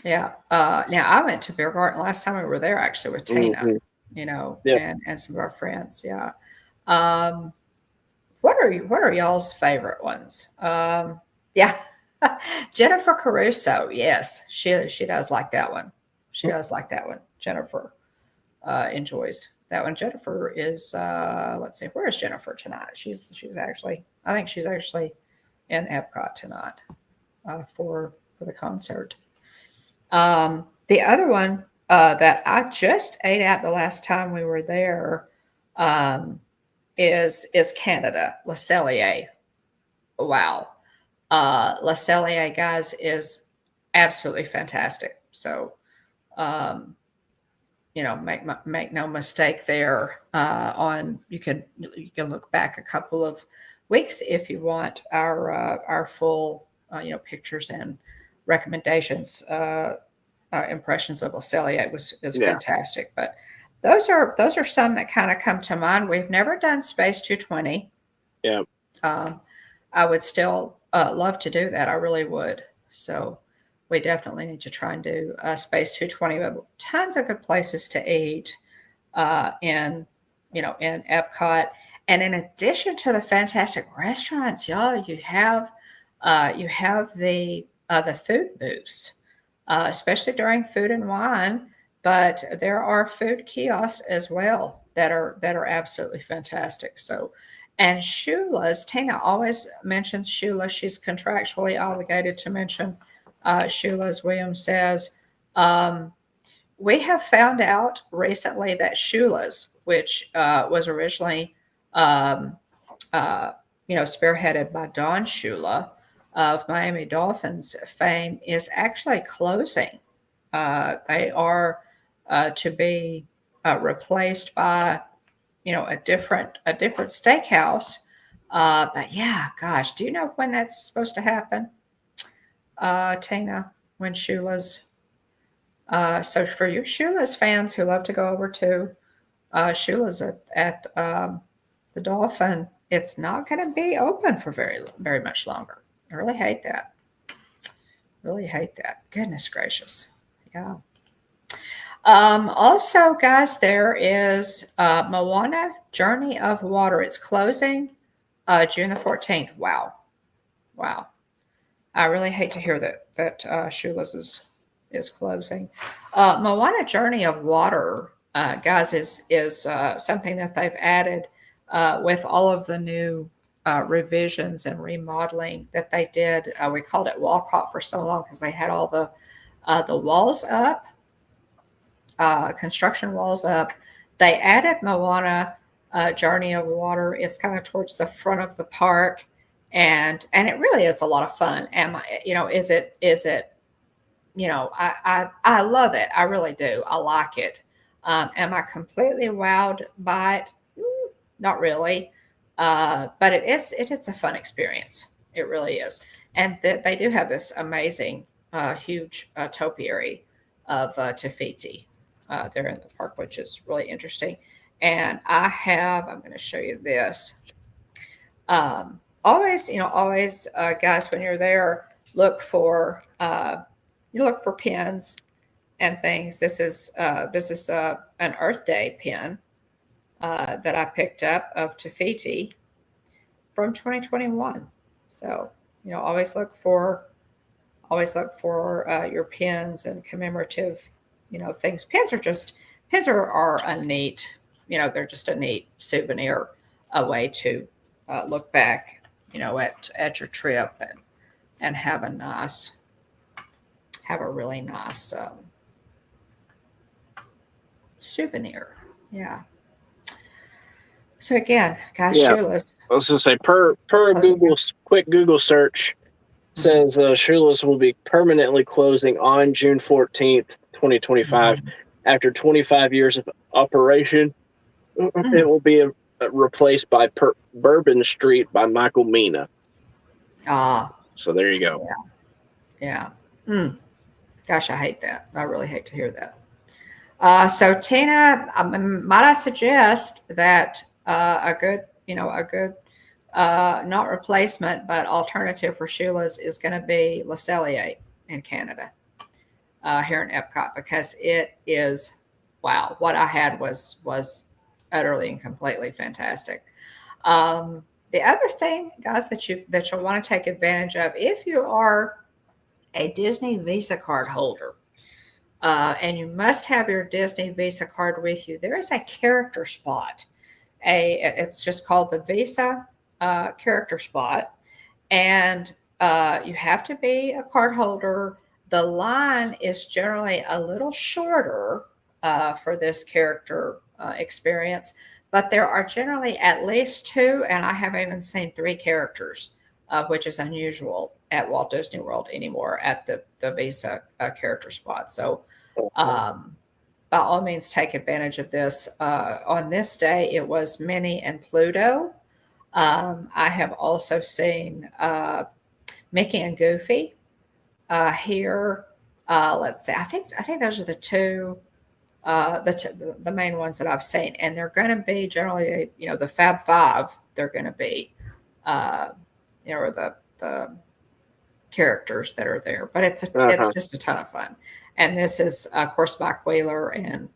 Yeah. Now I went to Beer Garden last time we were there actually with Tina, and some of our friends. Yeah. What are y'all's favorite ones? Jennifer Caruso. Yes, she does like that one. She does like that one. Jennifer enjoys that one. Jennifer is let's see, where is Jennifer tonight? She's actually, I think she's actually in EPCOT tonight for the concert. The other one that I just ate at the last time we were there is Canada, Le Cellier. Wow. Le Cellier, guys, is absolutely fantastic. So, make no mistake there. You can look back a couple of weeks if you want our full pictures and recommendations. Impressions of Le Cellier is fantastic. But those are some that kind of come to mind. We've never done Space 220. Yeah. I would still love to do that. I really would. So we definitely need to try and do Space 220. We have tons of good places to eat in EPCOT. And in addition to the fantastic restaurants, y'all, you have the food booths, especially during Food and Wine. But there are food kiosks as well that are absolutely fantastic. So. And Shula's, Tina always mentions Shula. She's contractually obligated to mention Shula's. William says, we have found out recently that Shula's, which was originally, spearheaded by Don Shula, of Miami Dolphins fame is actually closing. They are to be replaced by, a different steakhouse. But yeah, gosh, do you know when that's supposed to happen, Tina? When Shula's so for you Shula's fans who love to go over to Shula's at the Dolphin, it's not going to be open for very much longer. I really hate that. Really hate that. Goodness gracious. Yeah. Also, guys, there is Moana Journey of Water. It's closing June the 14th. Wow. Wow. I really hate to hear that Shula's is closing. Moana Journey of Water, guys, is something that they've added with all of the new revisions and remodeling that they did. We called it Walcott for so long because they had all the walls up, construction walls up. They added Moana Journey of Water. It's kind of towards the front of the park, and it really is a lot of fun. Is it? I love it. I really do. I like it. Am I completely wowed by it? Not really. But it's a fun experience. It really is. And they do have this amazing, huge topiary of Te there in the park, which is really interesting. And I'm going to show you this. Always, guys, when you're there, look for pins and things. This is an Earth Day pin that I picked up of Te from 2021. So, always look for your pins and commemorative, things. Pins are a neat, they're just a neat souvenir, a way to look back, at your trip and have a really nice souvenir. Yeah. So again, guys, Shula's. I was gonna say per Google's quick Google search says Shula's will be permanently closing on June 14th, 2025. After 25 years of operation, it will be replaced by Bourbon Street by Michael Mina. So there you go. Yeah. Gosh, I hate that. I really hate to hear that. So Tina, might I suggest that a good not replacement but alternative for Shula's is going to be Le Cellier in Canada, here in EPCOT, because it is, wow, what I had was utterly and completely fantastic. The other thing, guys, that you'll want to take advantage of, if you are a Disney Visa card holder, and you must have your Disney Visa card with you, there is a character spot. It's just called the Visa character spot, and you have to be a card holder. The line is generally a little shorter for this character experience, but there are generally at least 2, and I have even seen 3 characters, which is unusual at Walt Disney World anymore at the Visa character spot. So by all means, take advantage of this. On this day, it was Minnie and Pluto. I have also seen Mickey and Goofy here. Let's see. I think those are the 2, the main ones that I've seen, and they're going to be generally, the Fab Five. They're going to be, or the characters that are there. But it's just a ton of fun. And this is, of course, Mike Wheeler and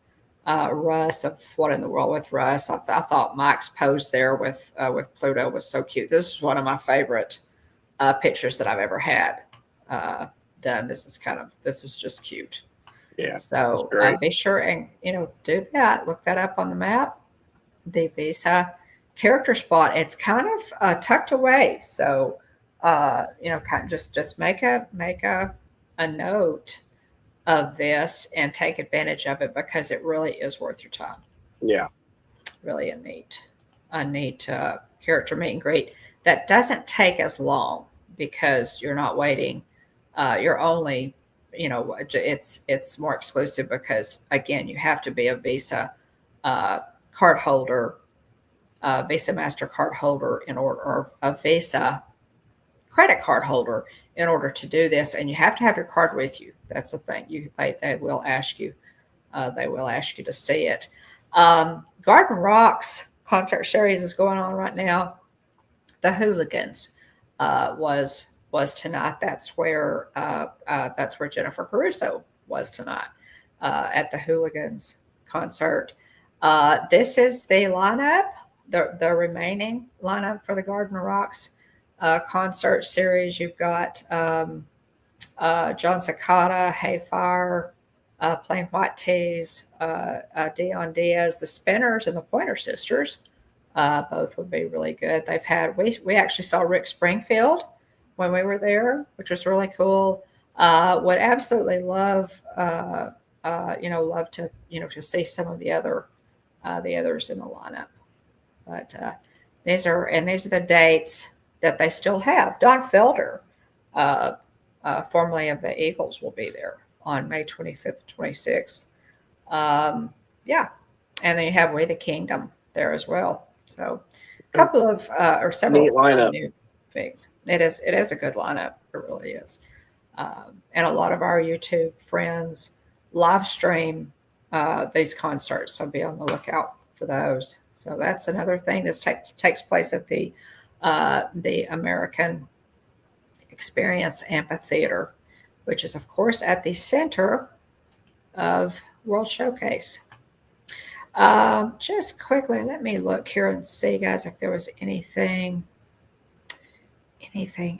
Russ of What in the World with Russ. I thought Mike's pose there with Pluto was so cute. This is one of my favorite pictures that I've ever had done. This is just cute. Yeah. So be sure and do that. Look that up on the map. The Visa character spot. It's kind of tucked away. So kind of just make a note of this and take advantage of it, because it really is worth your time. Yeah. Really a neat character meet and greet that doesn't take as long. because you're not waiting. You're only, it's more exclusive because, again, you have to be a Visa card holder, Visa MasterCard holder or a Visa credit card holder in order to do this, and you have to have your card with you. That's the thing. They will ask you. They will ask you to see it. Garden Rocks concert series is going on right now. The Hooligans was tonight. That's where Jennifer Caruso was tonight at the Hooligans concert. This is the lineup, the remaining lineup for the Garden Rocks concert series. You've got John Sakata, Hayfire, Plain White Tees, Dion Diaz, the Spinners, and the Pointer Sisters. Both would be really good. We actually saw Rick Springfield when we were there, which was really cool. Would absolutely love to see some of the others in the lineup. But these are the dates that they still have. Don Felder, formerly of the Eagles, will be there on May 25th, 26th. Yeah. And then you have We the Kingdom there as well. So a couple of, or several new things. It is a good lineup. It really is. And a lot of our YouTube friends live stream these concerts. So be on the lookout for those. So that's another thing that takes place at the American Experience Amphitheater, which is, of course, at the center of World Showcase. Just quickly, let me look here and see, guys, if there was anything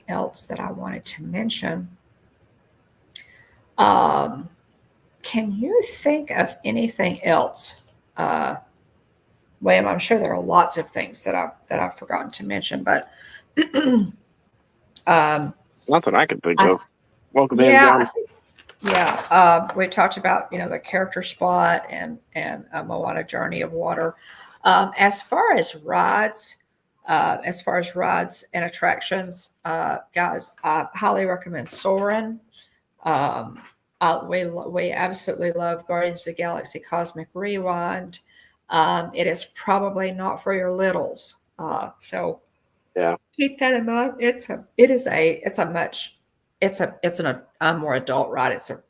else that I wanted to mention. Can you think of anything else? William, I'm sure there are lots of things that I've forgotten to mention, but nothing I can think of. Welcome in, John. We talked about the character spot and Moana Journey of Water. As far as rides and attractions, guys, I highly recommend Soarin'. We absolutely love Guardians of the Galaxy Cosmic Rewind. It is probably not for your littles, so yeah, keep that in mind. It's a more adult ride. It's a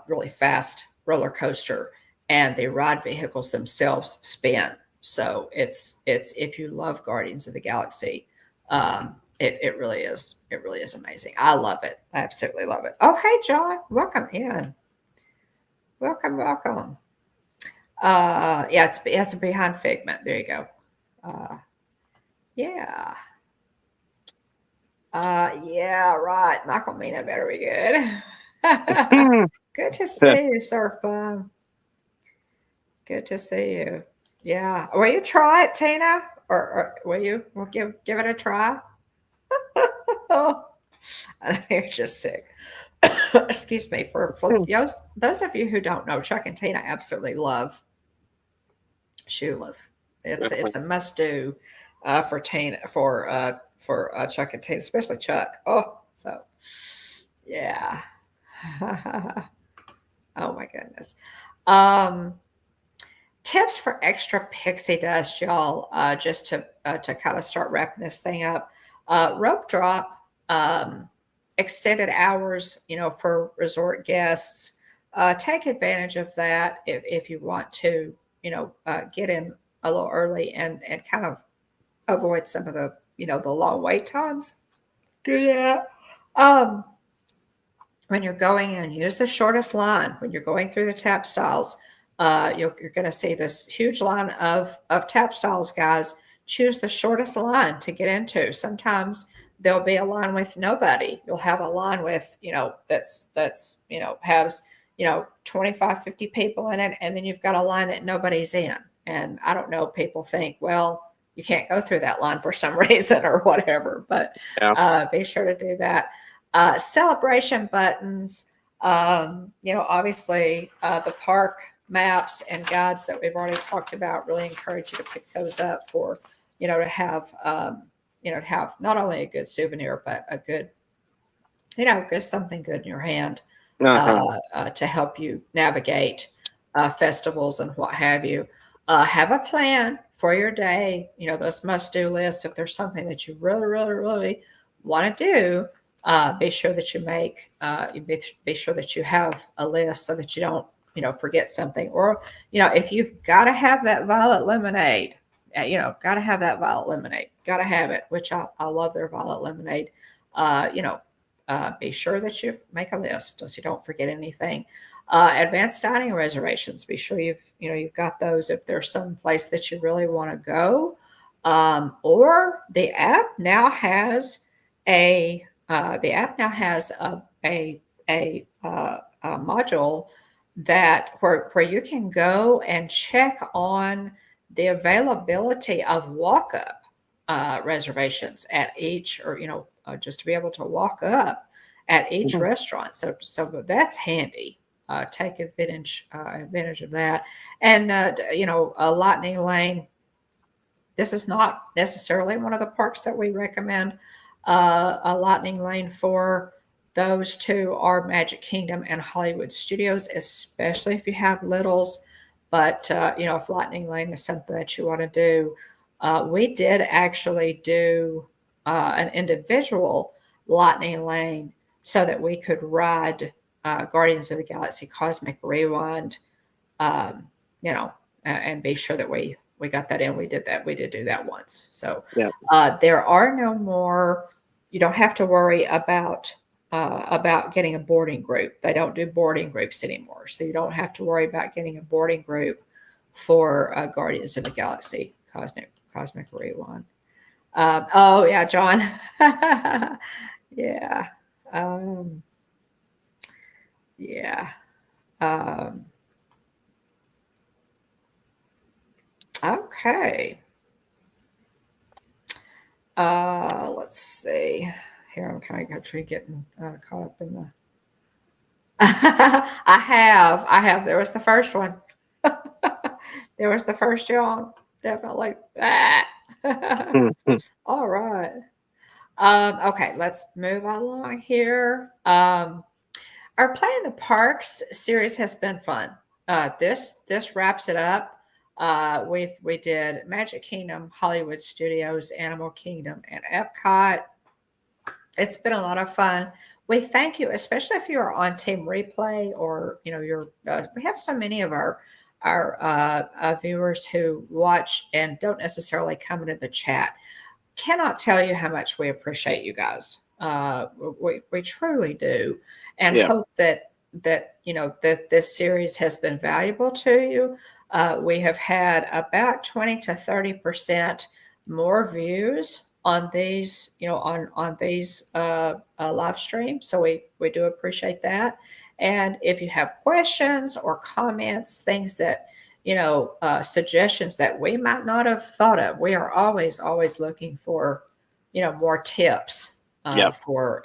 really fast roller coaster, and the ride vehicles themselves spin. So it's if you love Guardians of the Galaxy, it really is amazing. I love it. I absolutely love it. Oh, hey, John, welcome in. Welcome. It's behind Figment. There you go. Yeah, right. Michael Mina better be good. Good to see you, Surf Bomb. Good to see you. Yeah. Will you try it, Tina? Or will you give it a try? You're just sick. Excuse me. For those of you who don't know, Chuck and Tina absolutely love Shoeless. It's a must do for Tina for Chuck and Tina, especially Chuck. Oh, so yeah. Oh my goodness. Tips for extra pixie dust, y'all. Just to kind of start wrapping this thing up. Rope drop, extended hours, for resort guests. Take advantage of that if you want to, get in a little early and kind of avoid some of the, the long wait times. Do that. When you're going in, use the shortest line. When you're going through the tap styles, you're going to see this huge line of tap styles, guys. Choose the shortest line to get into. Sometimes there'll be a line with nobody. You'll have a line with, that's has 25, 50 people in it, and then you've got a line that nobody's in. And I don't know, people think, well, you can't go through that line for some reason or whatever, but be sure to do that. Celebration buttons, obviously the park maps and guides that we've already talked about, really encourage you to pick those up for, to have not only a good souvenir, but a good get something good in your hand Uh-huh. to help you navigate festivals and what have you. Have a plan for your day. Those must-do lists. If there's something that you really, really, really want to do, be sure that you be sure that you have a list so that you don't, forget something. Or, if you've got to have that violet lemonade, got to have that violet lemonade. Got to have it, which I love their violet lemonade. Be sure that you make a list so you don't forget anything. Advanced dining reservations. Be sure you've got those if there's some place that you really want to go. Or the app now has a module where you can go and check on the availability of walk-up reservations at each, or just to be able to walk up at each restaurant. So that's handy. Take advantage of that. And a Lightning Lane. This is not necessarily one of the parks that we recommend a Lightning Lane for. Those two are Magic Kingdom and Hollywood Studios, especially if you have littles. But if Lightning Lane is something that you want to do, we did actually do an individual Lightning Lane so that we could ride Guardians of the Galaxy Cosmic Rewind, and be sure that we got that in. We did that. We did do that once. So there are no more. You don't have to worry about getting a boarding group. They don't do boarding groups anymore, so you don't have to worry about getting a boarding group for Guardians of the Galaxy Cosmic Rewind. Oh yeah, John. Yeah. Yeah. Okay. Let's see. Here I'm kind of actually getting caught up in the. I have. There was the first one. There was the first John. Definitely. All right. Okay, let's move along here. Our Play in the Parks series has been fun. This wraps it up. We did Magic Kingdom, Hollywood Studios, Animal Kingdom, and EPCOT. It's been a lot of fun. We thank you, especially if you're on Team Replay, or you're. We have so many of our viewers who watch and don't necessarily come into the chat. Cannot tell you how much we appreciate you guys. We truly do, and hope that this series has been valuable to you. We have had about 20 to 30% more views on these, on these live streams. So we do appreciate that. And if you have questions or comments, things that suggestions that we might not have thought of, we are always looking for more tips for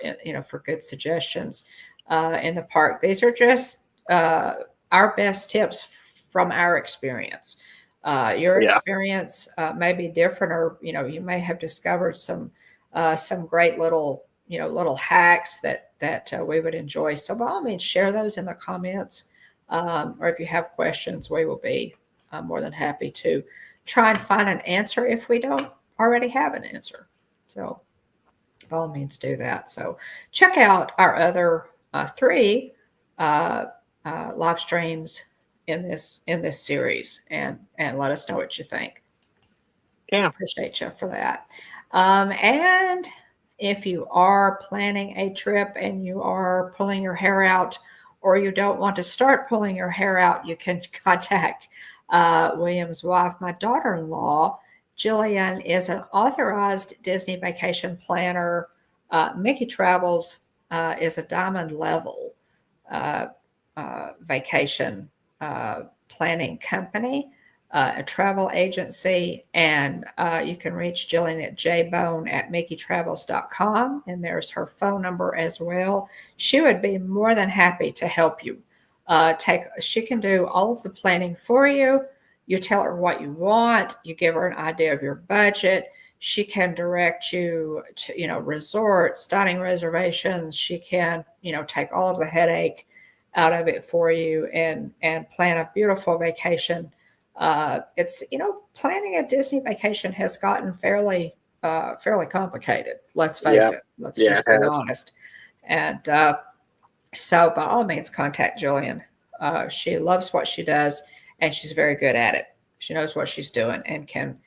good suggestions in the park. These are just our best tips from our experience. Your experience may be different, or you may have discovered some great little hacks that we would enjoy. So by all means, share those in the comments, or if you have questions, we will be more than happy to try and find an answer if we don't already have an answer. So by all means, do that. So check out our other 3 live streams in this series, and let us know what you think. Appreciate you for that. And if you are planning a trip and you are pulling your hair out, or you don't want to start pulling your hair out, you can contact William's wife. My daughter-in-law, Jillian, is an authorized Disney vacation planner. Mickey Travels is a diamond level vacation planning company, a travel agency, and you can reach Jillian at jbone@mickeytravels.com, and there's her phone number as well. She would be more than happy to help you. She can do all of the planning for you. You tell her what you want. You give her an idea of your budget. She can direct you to, resorts, dining reservations. She can, take all of the headache out of it for you and plan a beautiful vacation. It's, planning a Disney vacation has gotten fairly complicated. Let's face it. Let's just be honest. And so by all means, contact Jillian. She loves what she does, and she's very good at it. She knows what she's doing and can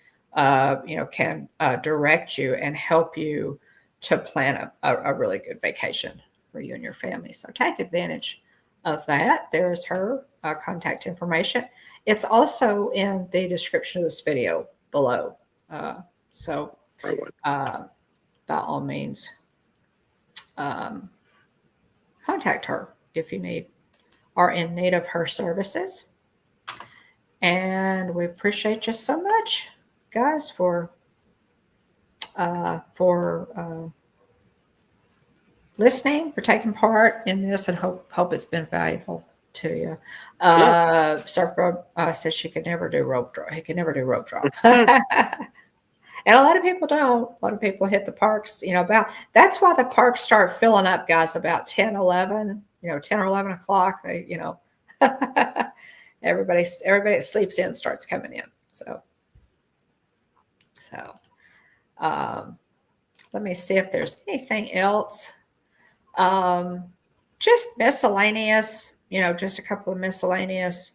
direct you and help you to plan a really good vacation for you and your family. So take advantage of that. There's her contact information. It's also in the description of this video below. So by all means, contact her if you are in need of her services. And we appreciate you so much, guys, for listening, for taking part in this, and hope it's been valuable to you. Sarah says she could never do rope drop. He could never do rope drop. And a lot of people don't. A lot of people hit the parks, that's why the parks start filling up, guys, about 10, 11, 10 or 11 o'clock. They, everybody that sleeps in starts coming in. So let me see if there's anything else. Just miscellaneous, just a couple of miscellaneous,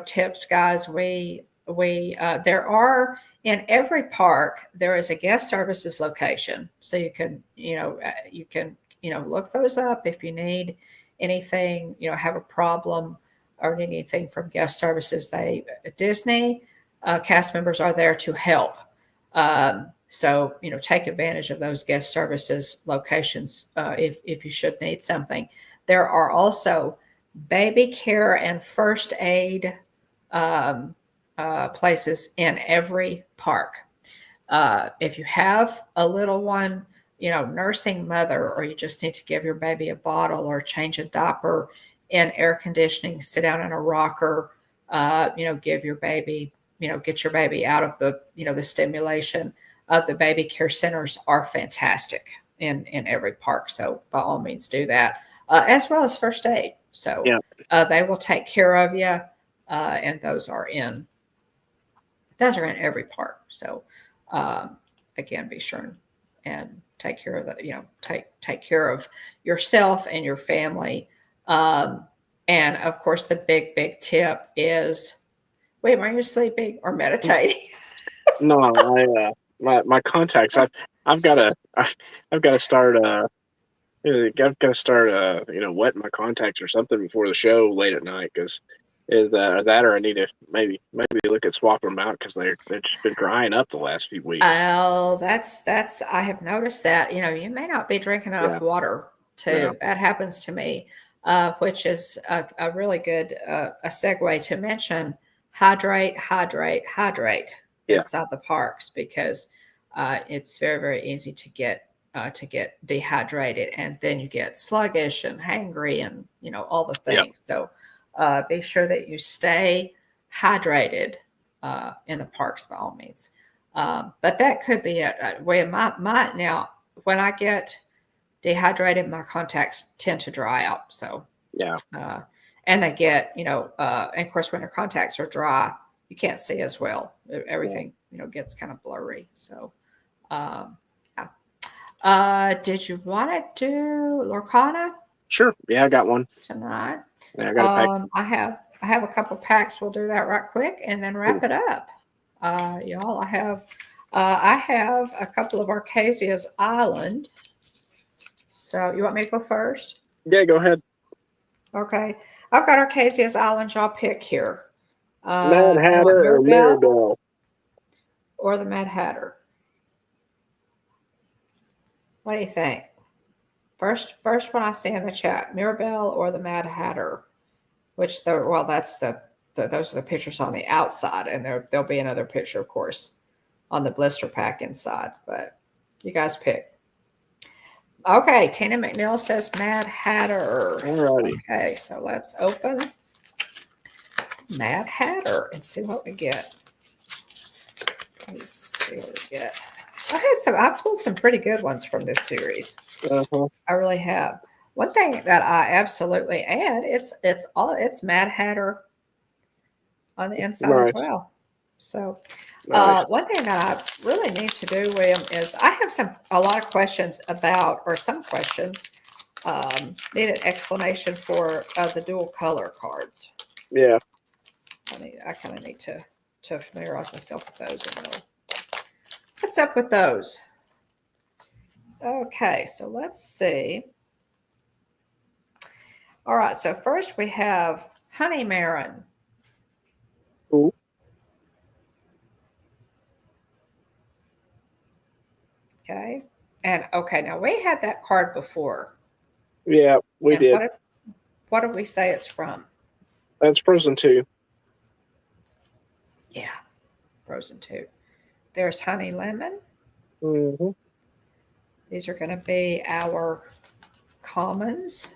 tips, guys. There are in every park, there is a guest services location. So you can look those up if you need anything, have a problem or anything from guest services. Disney cast members are there to help. So, take advantage of those guest services locations if you should need something. There are also baby care and first aid places in every park. If you have a little one, nursing mother, or you just need to give your baby a bottle or change a diaper in air conditioning, sit down in a rocker, give your baby, get your baby out of the stimulation. The baby care centers are fantastic in every park. So by all means do that, as well as first aid. So they will take care of you. And those are in every park. So again, be sure and take care of take care of yourself and your family. And of course, the big tip is, wait, are you sleeping or meditating? No, my contacts. I've got to start. I've got to start. Wetting my contacts or something before the show late at night, because that, or I need to maybe look at swapping them out because they've just been drying up the last few weeks. Oh, that's I have noticed that. You may not be drinking enough water too. Yeah. That happens to me, which is a really good a segue to mention hydrate inside the parks, because it's very, very easy to get dehydrated, and then you get sluggish and hangry and all the things. So be sure that you stay hydrated in the parks by all means. But that could be a way of my now, when I get dehydrated, my contacts tend to dry out. So and they get, and of course, when your contacts are dry, you can't see as well. Everything, gets kind of blurry. So, did you want to do Lorcana? Sure. Yeah, I got one tonight. Yeah, I got a pack. I have a couple packs. We'll do that right quick and then wrap it up. Y'all, I have a couple of Arcasia's Island. So you want me to go first? Yeah, go ahead. Okay. I've got Arcasia's Island. Y'all pick here. Mad Hatter or Mirabelle? Or the Mad Hatter. What do you think? First one I see in the chat, Mirabelle or the Mad Hatter, those are the pictures on the outside, and there'll be another picture, of course, on the blister pack inside, but you guys pick. Okay, Tina McNeil says Mad Hatter. Alrighty. Okay, so let's open Mad Hatter and see what we get. Let me see what we get. I pulled some pretty good ones from this series. I really have. One thing that I absolutely add it's Mad Hatter on the inside as well. So one thing that I really need to do, William, is I have a lot of questions about, or some questions need an explanation for the dual color cards. Yeah. I kind of need to familiarize myself with those a little. What's up with those? Okay, so let's see. All right, so first we have Honey Marin. Ooh. Okay, and okay, now we had that card before. Yeah, we did. What did we say it's from? That's Frozen 2. Yeah, Frozen 2. There's Honey Lemon. Mm-hmm. These are going to be our commons.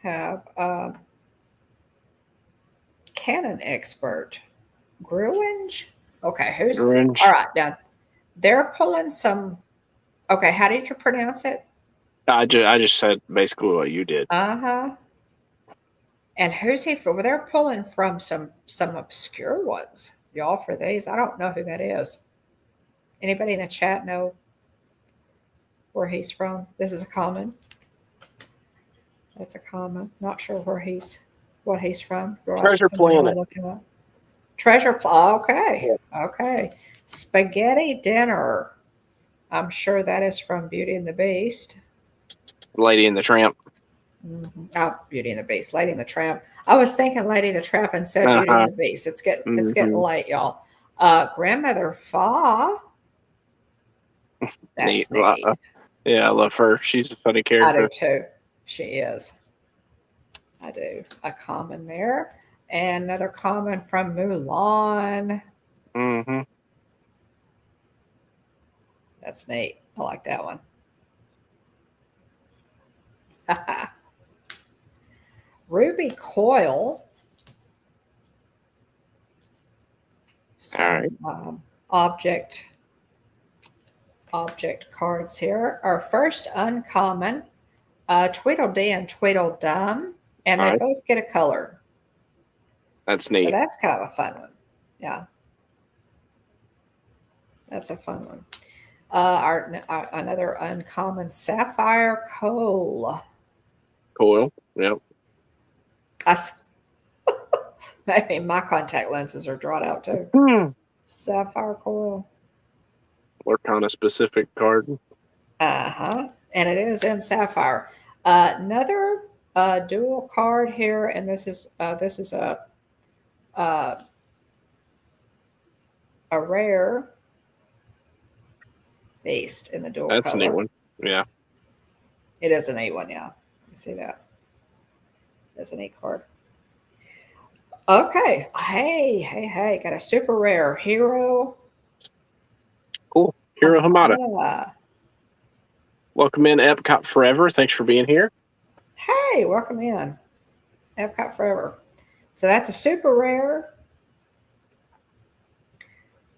Have Canon Expert. Gruinge? Okay, who's... Gruinge. All right, now, they're pulling some... Okay, how did you pronounce it? I just said basically what you did. Uh-huh. And who's he for? Well, they're pulling from some obscure ones. Y'all for these. I don't know who that is. Anybody in the chat know where he's from? This is a common. That's a common. Not sure what he's from. Treasure Planet. Treasure Planet. Okay. Yeah. Okay. Spaghetti Dinner. I'm sure that is from Beauty and the Beast. Lady and the Tramp. Mm-hmm. Oh, Beauty and the Beast. Lady and the Tramp. I was thinking Lady and the Tramp and said Beauty and the Beast. It's getting late, y'all. Grandmother Fa. That's neat. Yeah, I love her. She's a funny character. I do too. She is. I do. A common there. And another common from Mulan. Mm-hmm. That's neat. I like that one. Ruby Coil. Some, object cards here. Our first uncommon, Tweedledee and Tweedledum, and they both get a color. That's neat. So that's kind of a fun one. Yeah. That's a fun one. Another uncommon, Sapphire Coal. Coil, yep. Maybe my contact lenses are drawn out too. Sapphire Coil. What kind of specific card? And it is in Sapphire. Another dual card here, and this is a rare beast in the dual color. That's a neat one. Yeah. It is a neat one, yeah. You see that? That's a neat card. Okay. Hey. Got a super rare Hero. Cool. Hero Hamada. Welcome in, EPCOT Forever. Thanks for being here. Hey, welcome in. EPCOT Forever. So that's a super rare.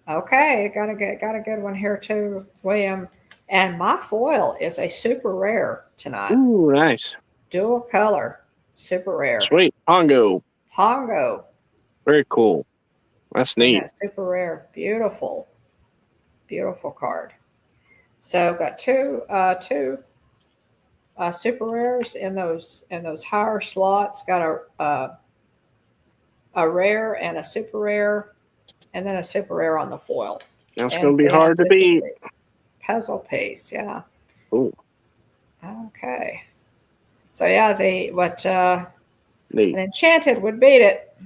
Okay, got a good one here too, William. And my foil is a super rare tonight. Ooh, nice. Dual color, super rare. Sweet. Pongo. Very cool. That's neat. That's super rare. Beautiful card. So I've got two super rares in those higher slots. Got a rare and a super rare, and then a super rare on the foil. That's going to be hard to beat. Puzzle piece, yeah. Ooh. Okay. So yeah, neat. An enchanted would beat it.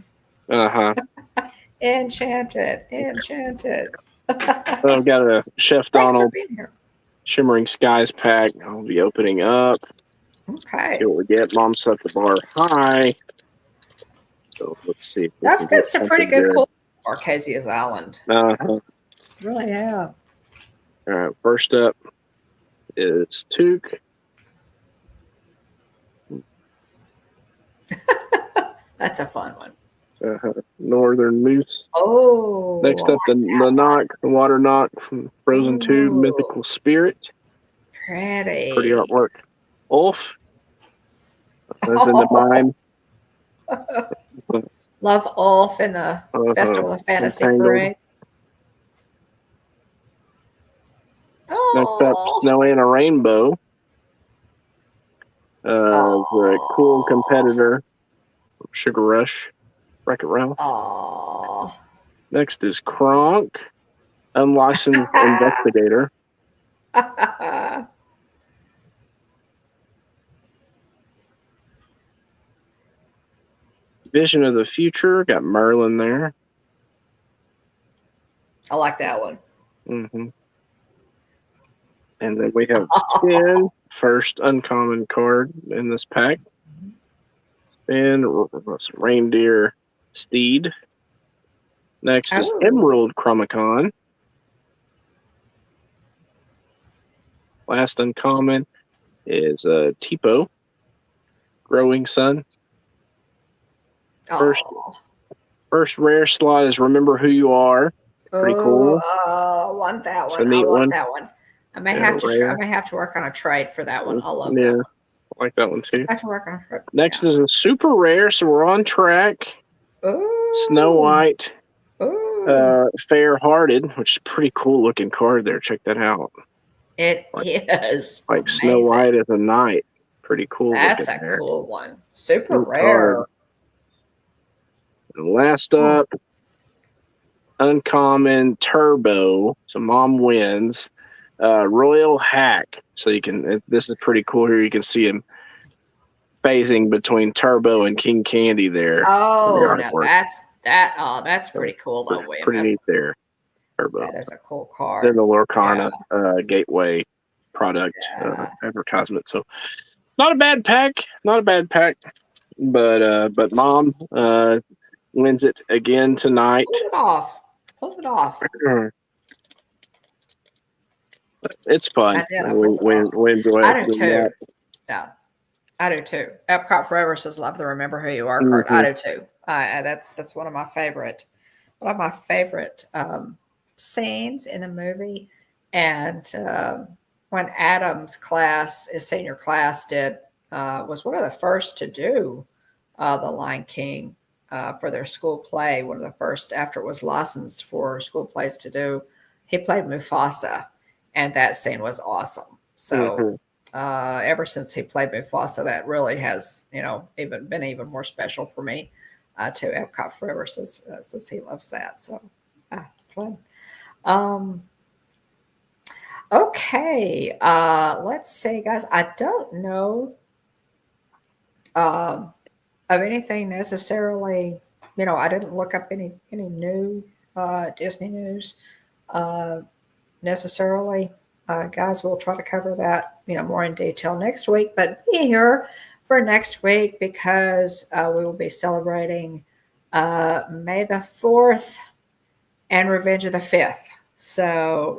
Enchanted. I've got a Chef Donald Shimmering Skies pack. I'll be opening up. Okay. See what we get. Mom set the bar high. So let's see. I've got some pretty good pull. Arcasia's Island. Really have. All right. First up is Took. That's a fun one. Northern Moose. Oh. Next up, the water knock from Frozen 2, Mythical Spirit. Pretty artwork. Ulf. That's in the mine. Love Ulf in the Festival of Fantasy Parade. Next up, Snowy and a Rainbow. The cool competitor, Sugar Rush, Wreck-It Ralph. Next is Kronk, unlicensed investigator. Vision of the Future, got Merlin there. I like that one. Mm-hmm. And then we have Spin, first uncommon card in this pack. Spin, Reindeer Steed. Next is Emerald Chromicon. Last uncommon is Tipo, Growing Sun. First rare slot is Remember Who You Are. Pretty cool. I want that one. I want that one. I may have to work on a trade for that one. I love that one. I like that one too. I have to work on a Next is a super rare, so we're on track. Snow White, Fair Hearted, which is a pretty cool looking card there. Check that out. It is like amazing. Snow White as a knight. Pretty cool. That's a cool one. Super rare. Card. And last up, uncommon Turbo. So Mom wins. Royal Hack. So you can. This is pretty cool here. You can see him phasing between Turbo and King Candy there. Oh, now that's pretty cool though, William. Pretty neat there. Turbo. That is a cool card. Then the Lorcana Gateway product advertisement. So not a bad pack. But Mom wins it again tonight. Pull it off. It's fun. We enjoy it. I do too. Yeah, I do too. Epcot Forever says, "Love the Remember Who You Are" card. I do too. That's one of my favorite. Scenes in the movie, and when Adam's his senior class was one of the first to do the Lion King for their school play. One of the first after it was licensed for school plays to do. He played Mufasa, and that scene was awesome. So ever since he played Mufasa, that really has been even more special for me. To Epcot Forever since he loves that. So fun. Okay. Let's see, guys. I don't know of anything necessarily. I didn't look up any new Disney news necessarily. Guys, we'll try to cover that more in detail next week. But be here for next week because we will be celebrating May the 4th and Revenge of the 5th. So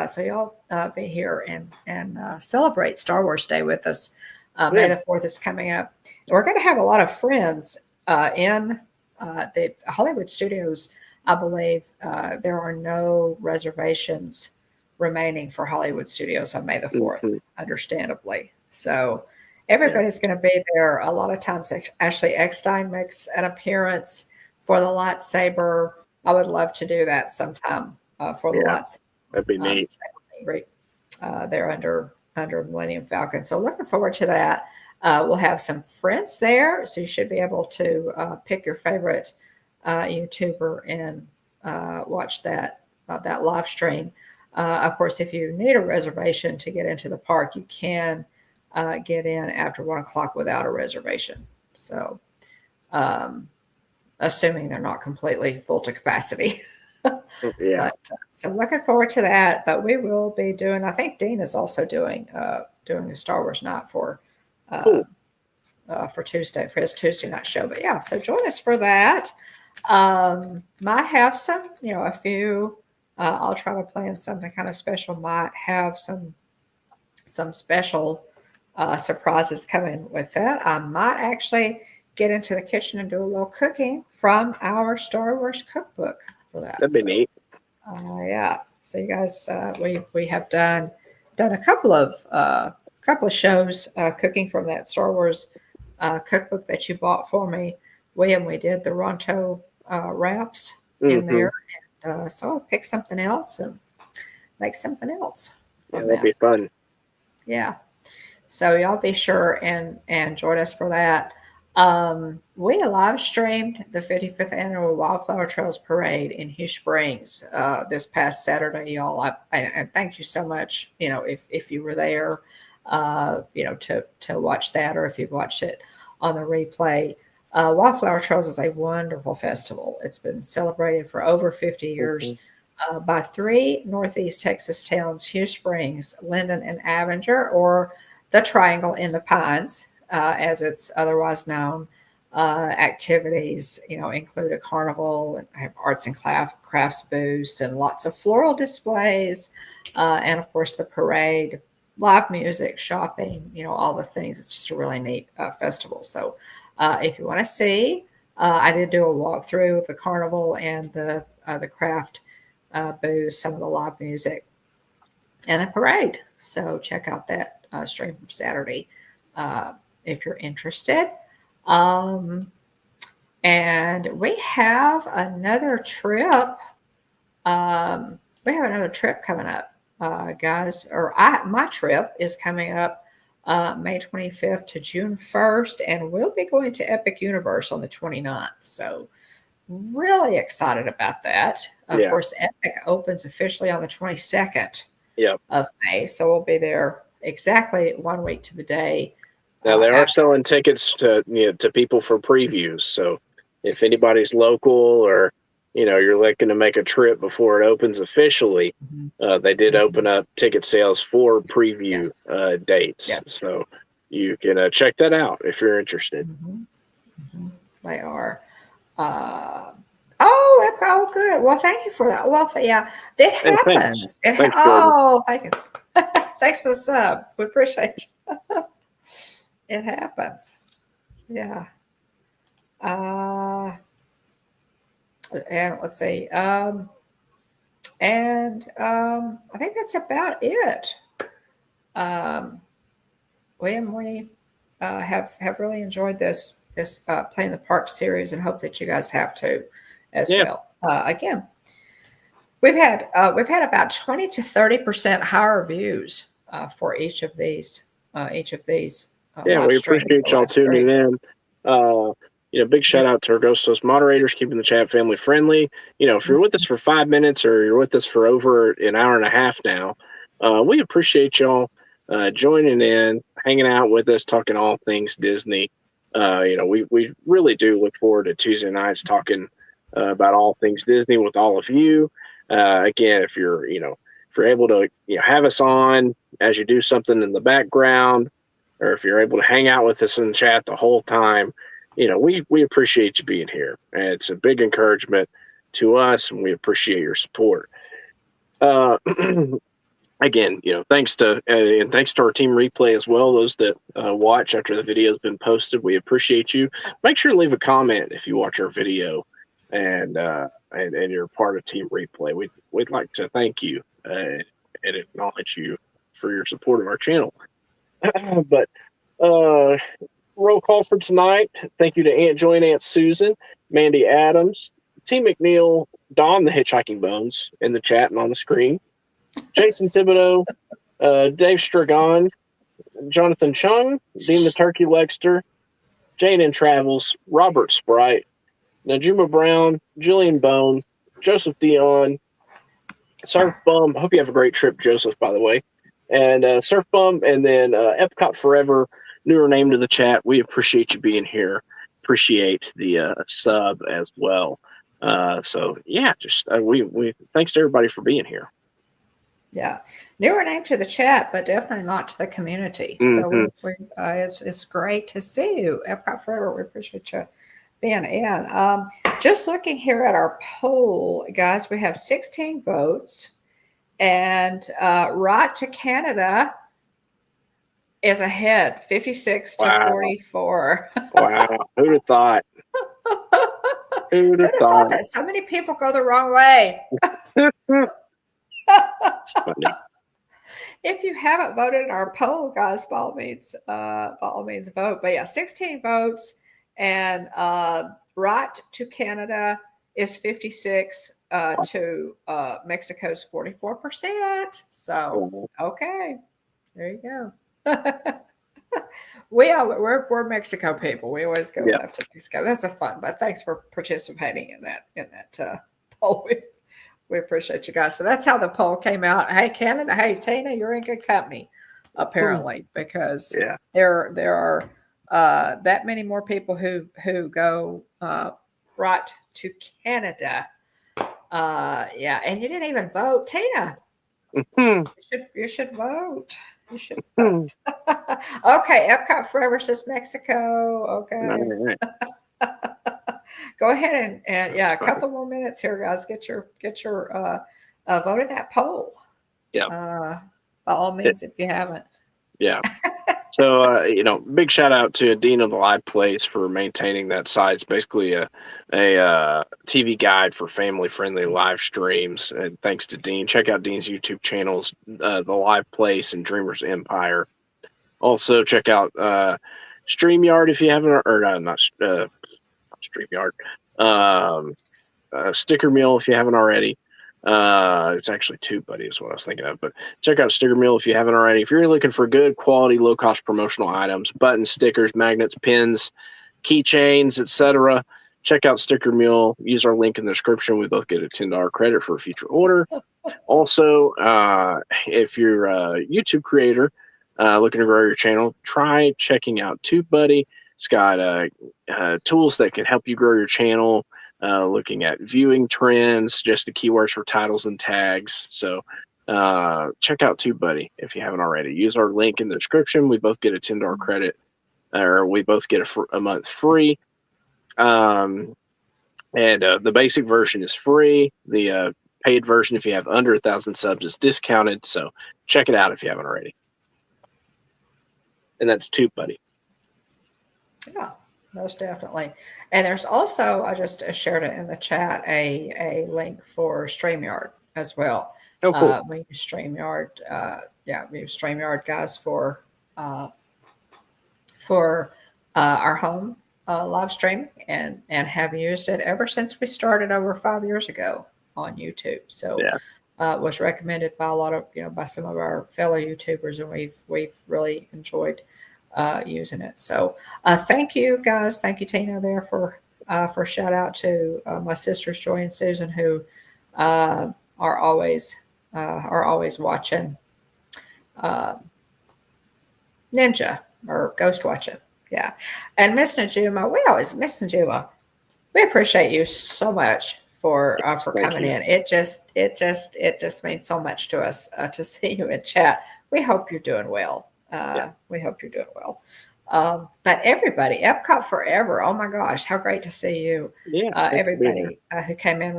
so y'all be here and celebrate Star Wars Day with us. May the 4th is coming up. We're going to have a lot of friends in the Hollywood Studios. I believe there are no reservations remaining for Hollywood Studios on May the 4th, understandably. So everybody's going to be there. A lot of times, Ashley Eckstein makes an appearance for the lightsaber. I would love to do that sometime for the lightsaber. That'd be neat. Great. They're under Millennium Falcon. So looking forward to that. We'll have some friends there, so you should be able to pick your favorite YouTuber and watch that live stream. Of course, if you need a reservation to get into the park, you can get in after 1 o'clock without a reservation. So, assuming they're not completely full to capacity. So looking forward to that. But we will be doing. I think Dean is also doing a Star Wars night for Tuesday for his Tuesday night show. But so join us for that. Might have some, a few. I'll try to plan something kind of special. Might have some special surprises coming with that. I might actually get into the kitchen and do a little cooking from our Star Wars cookbook for that. That'd be neat. Yeah. So you guys, we have done a couple of shows cooking from that Star Wars cookbook that you bought for me, William. We did the Ronto wraps in there, and so I'll pick something else and make something else. Yeah, that'd be fun. Yeah. So y'all be sure and join us for that. We live streamed the 55th annual Wildflower Trails Parade in Hugh Springs this past Saturday, y'all. And thank you so much. You know, if you were there, you know, to watch that, or if you've watched it on the replay. Wildflower Trails is a wonderful festival. It's been celebrated for over 50 years by 3 Northeast Texas towns: Hugh Springs, Linden, and Avenger, or the Triangle in the Pines, as it's otherwise known. Activities, you know, include a carnival, and have arts and crafts booths, and lots of floral displays, and of course the parade, live music, shopping, you know, all the things. It's just a really neat festival. So if you want to see, I did do a walkthrough of the carnival and the craft booth, some of the live music, and a parade. So check out that stream from Saturday if you're interested. And we have another trip. Coming up, guys. My trip is coming up May 25th to June 1st, and we'll be going to Epic Universe on the 29th. So really excited about that. Of course, Epic opens officially on the 22nd of May, so we'll be there exactly 1 week to the day. Now they are selling tickets to people for previews. So if anybody's local, or you're looking to make a trip before it opens officially, they did open up ticket sales for preview dates. Yes. So you can check that out if you're interested. They are. Good. Well, thank you for that. Well, yeah, it happens. Thanks, thank you. Thanks for the sub. We appreciate you. It happens. Yeah. And let's see. I think that's about it. William, we have really enjoyed this Play in the Park series, and hope that you guys have too as well. Again, we've had about 20 to 30% higher views for each of these. We appreciate y'all tuning in. Big shout out to our Ghost Host moderators, keeping the chat family friendly. If you're with us for 5 minutes, or you're with us for over an hour and a half now, we appreciate y'all joining in, hanging out with us, talking all things Disney. We really do look forward to Tuesday nights talking about all things Disney with all of you. Again, if you're able to have us on as you do something in the background, or if you're able to hang out with us in the chat the whole time, we appreciate you being here. And it's a big encouragement to us, and we appreciate your support. Again, thanks to our team replay as well. Those that watch after the video has been posted, we appreciate you. Make sure to leave a comment if you watch our video and you're part of team replay. We'd like to thank you and acknowledge you for your support of our channel. But roll call for tonight. Thank you to Aunt Joy and Aunt Susan, Mandy Adams, T. McNeil, Don the Hitchhiking Bones in the chat and on the screen, Jason Thibodeau, Dave Stragon, Jonathan Chung, Dean the Turkey Lexter, Jane and Travels, Robert Sprite, Najuma Brown, Jillian Bone, Joseph Dion, Surf Bum. I hope you have a great trip, Joseph, by the way. And Surf Bum, and then EPCOT Forever, newer name to the chat. We appreciate you being here. Appreciate the sub as well. We thanks to everybody for being here. Yeah, newer name to the chat, but definitely not to the community. So it's great to see you, EPCOT Forever. We appreciate you being in. Just looking here at our poll, guys, we have 16 votes. And Right to Canada is ahead, 56 to 44. Wow. Who'd have thought? Who'd have thought that so many people go the wrong way? That's funny. If you haven't voted in our poll, guys, by all means vote. But yeah, 16 votes, and right to Canada is 56 to Mexico's 44%. So okay, there you go. We're Mexico people. We always go left to Mexico. That's a fun. But thanks for participating in that poll. We appreciate you guys. So that's how the poll came out. Hey, Canada. Hey, Tina, you're in good company, apparently, because there are that many more people who go right to Canada. And you didn't even vote, Tina. You should vote. You should vote. Okay, Epcot Forever says Mexico. Okay. Go ahead and a couple more minutes here, guys. Get your vote in that poll. Yeah. By all means, if you haven't. Yeah. So big shout out to Dean of the Live Place for maintaining that site. It's basically a TV guide for family friendly live streams. And thanks to Dean. Check out Dean's YouTube channels, The Live Place and Dreamers Empire. Also check out StreamYard if you haven't, or not StreamYard. Stickermule if you haven't already. It's actually TubeBuddy is what I was thinking of, but check out Stickermule if you haven't already. If you're looking for good quality, low cost promotional items, buttons, stickers, magnets, pins, keychains, etc., check out Stickermule. Use our link in the description. We both get a $10 credit for a future order. Also, if you're a YouTube creator looking to grow your channel, try checking out TubeBuddy. It's got tools that can help you grow your channel, looking at viewing trends, just the keywords for titles and tags. So check out TubeBuddy if you haven't already. Use our link in the description. We both get a $10 credit, or we both get a month free. And the basic version is free. The paid version, if you have under 1,000 subs, is discounted. So check it out if you haven't already. And that's TubeBuddy. Yeah, most definitely. And there's also, I just shared it in the chat, a link for StreamYard as well. Oh, cool. We use StreamYard. We use StreamYard, guys, for our home live streaming, and have used it ever since we started over 5 years ago on YouTube. So it was recommended by a lot of, by some of our fellow YouTubers, and we've really enjoyed using it. So thank you, guys. Thank you, Tina, there for shout out to my sisters Joy and Susan, who are always watching Ninja or Ghost watching. Yeah. And Miss Najuma, we always miss Najuma. We appreciate you so much for coming in. It just means so much to us to see you in chat. We hope you're doing well. We hope you're doing well. But everybody, Epcot Forever. Oh my gosh, how great to see you. Yeah. Everybody who came in,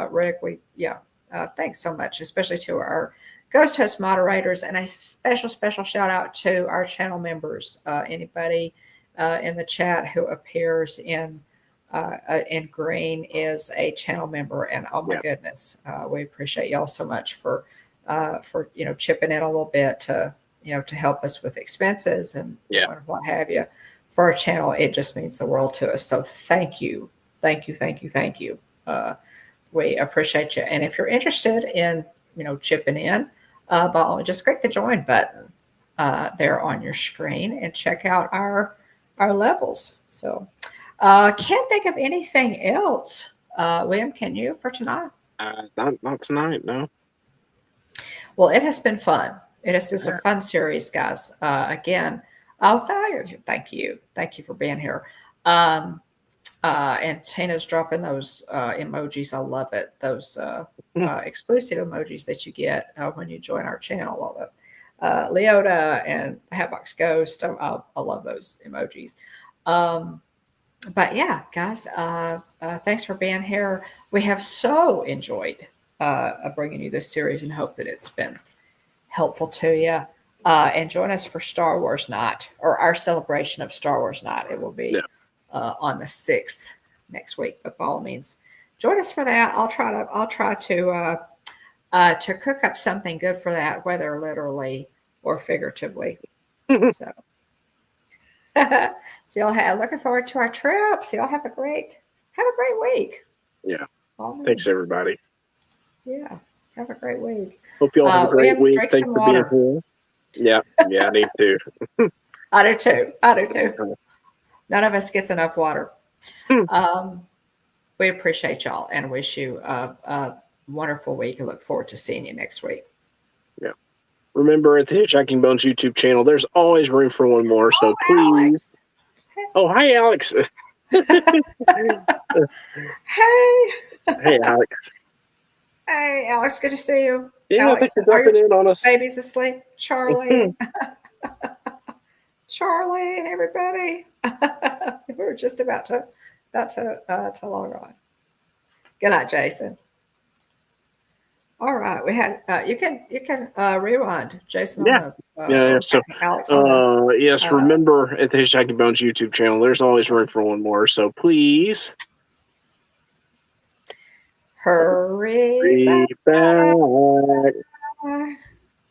Rick, thanks so much, especially to our Ghost Host moderators, and a special shout out to our channel members. Anybody in the chat who appears in green is a channel member, and oh my goodness, we appreciate y'all so much for chipping in a little bit to help us with expenses and what have you for our channel. It just means the world to us. So thank you. We appreciate you. And if you're interested in chipping in, just click the join button there on your screen and check out our levels. So can't think of anything else. William, can you for tonight? Not tonight, no. Well, it has been fun. It is just a fun series, guys. Again, thank you for being here. And Tina's dropping those emojis. I love it. Those exclusive emojis that you get when you join our channel. All of Leota and Hatbox Ghost. I love those emojis. But yeah, guys, thanks for being here. We have so enjoyed bringing you this series, and hope that it's been helpful to you. and join us for Star Wars Night, or our celebration of Star Wars Night. It will be on the 6th next week. But by all means, join us for that. I'll try to cook up something good for that, whether literally or figuratively. So y'all looking forward to our trip. So y'all have a great week. Yeah. Thanks, everybody. Yeah. Have a great week. Hope y'all have a great week. Thanks for being here. Yeah. Yeah, I need to. I do too. None of us gets enough water. We appreciate y'all and wish you a wonderful week and look forward to seeing you next week. Yeah. Remember, at the Hitchhiking Bones YouTube channel, there's always room for one more. So please. Alex. Oh, hi, Alex. Hey. Hey, Alex. Hey, Alex. Good to see you. Yeah, Alex, thanks for dropping in on us. Baby's asleep. Charlie. Charlie, everybody. We're just about to log on. Good night, Jason. All right, we had you can rewind, Jason. Yeah. So, Alex. yes. Remember, at the Hitchhiking Bones YouTube channel, there's always room for one more. So please hurry back.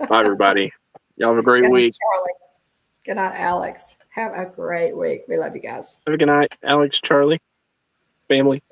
Bye, everybody. Y'all have a great week. Charlie. Good night, Alex. Have a great week. We love you guys. Have a good night, Alex, Charlie, family.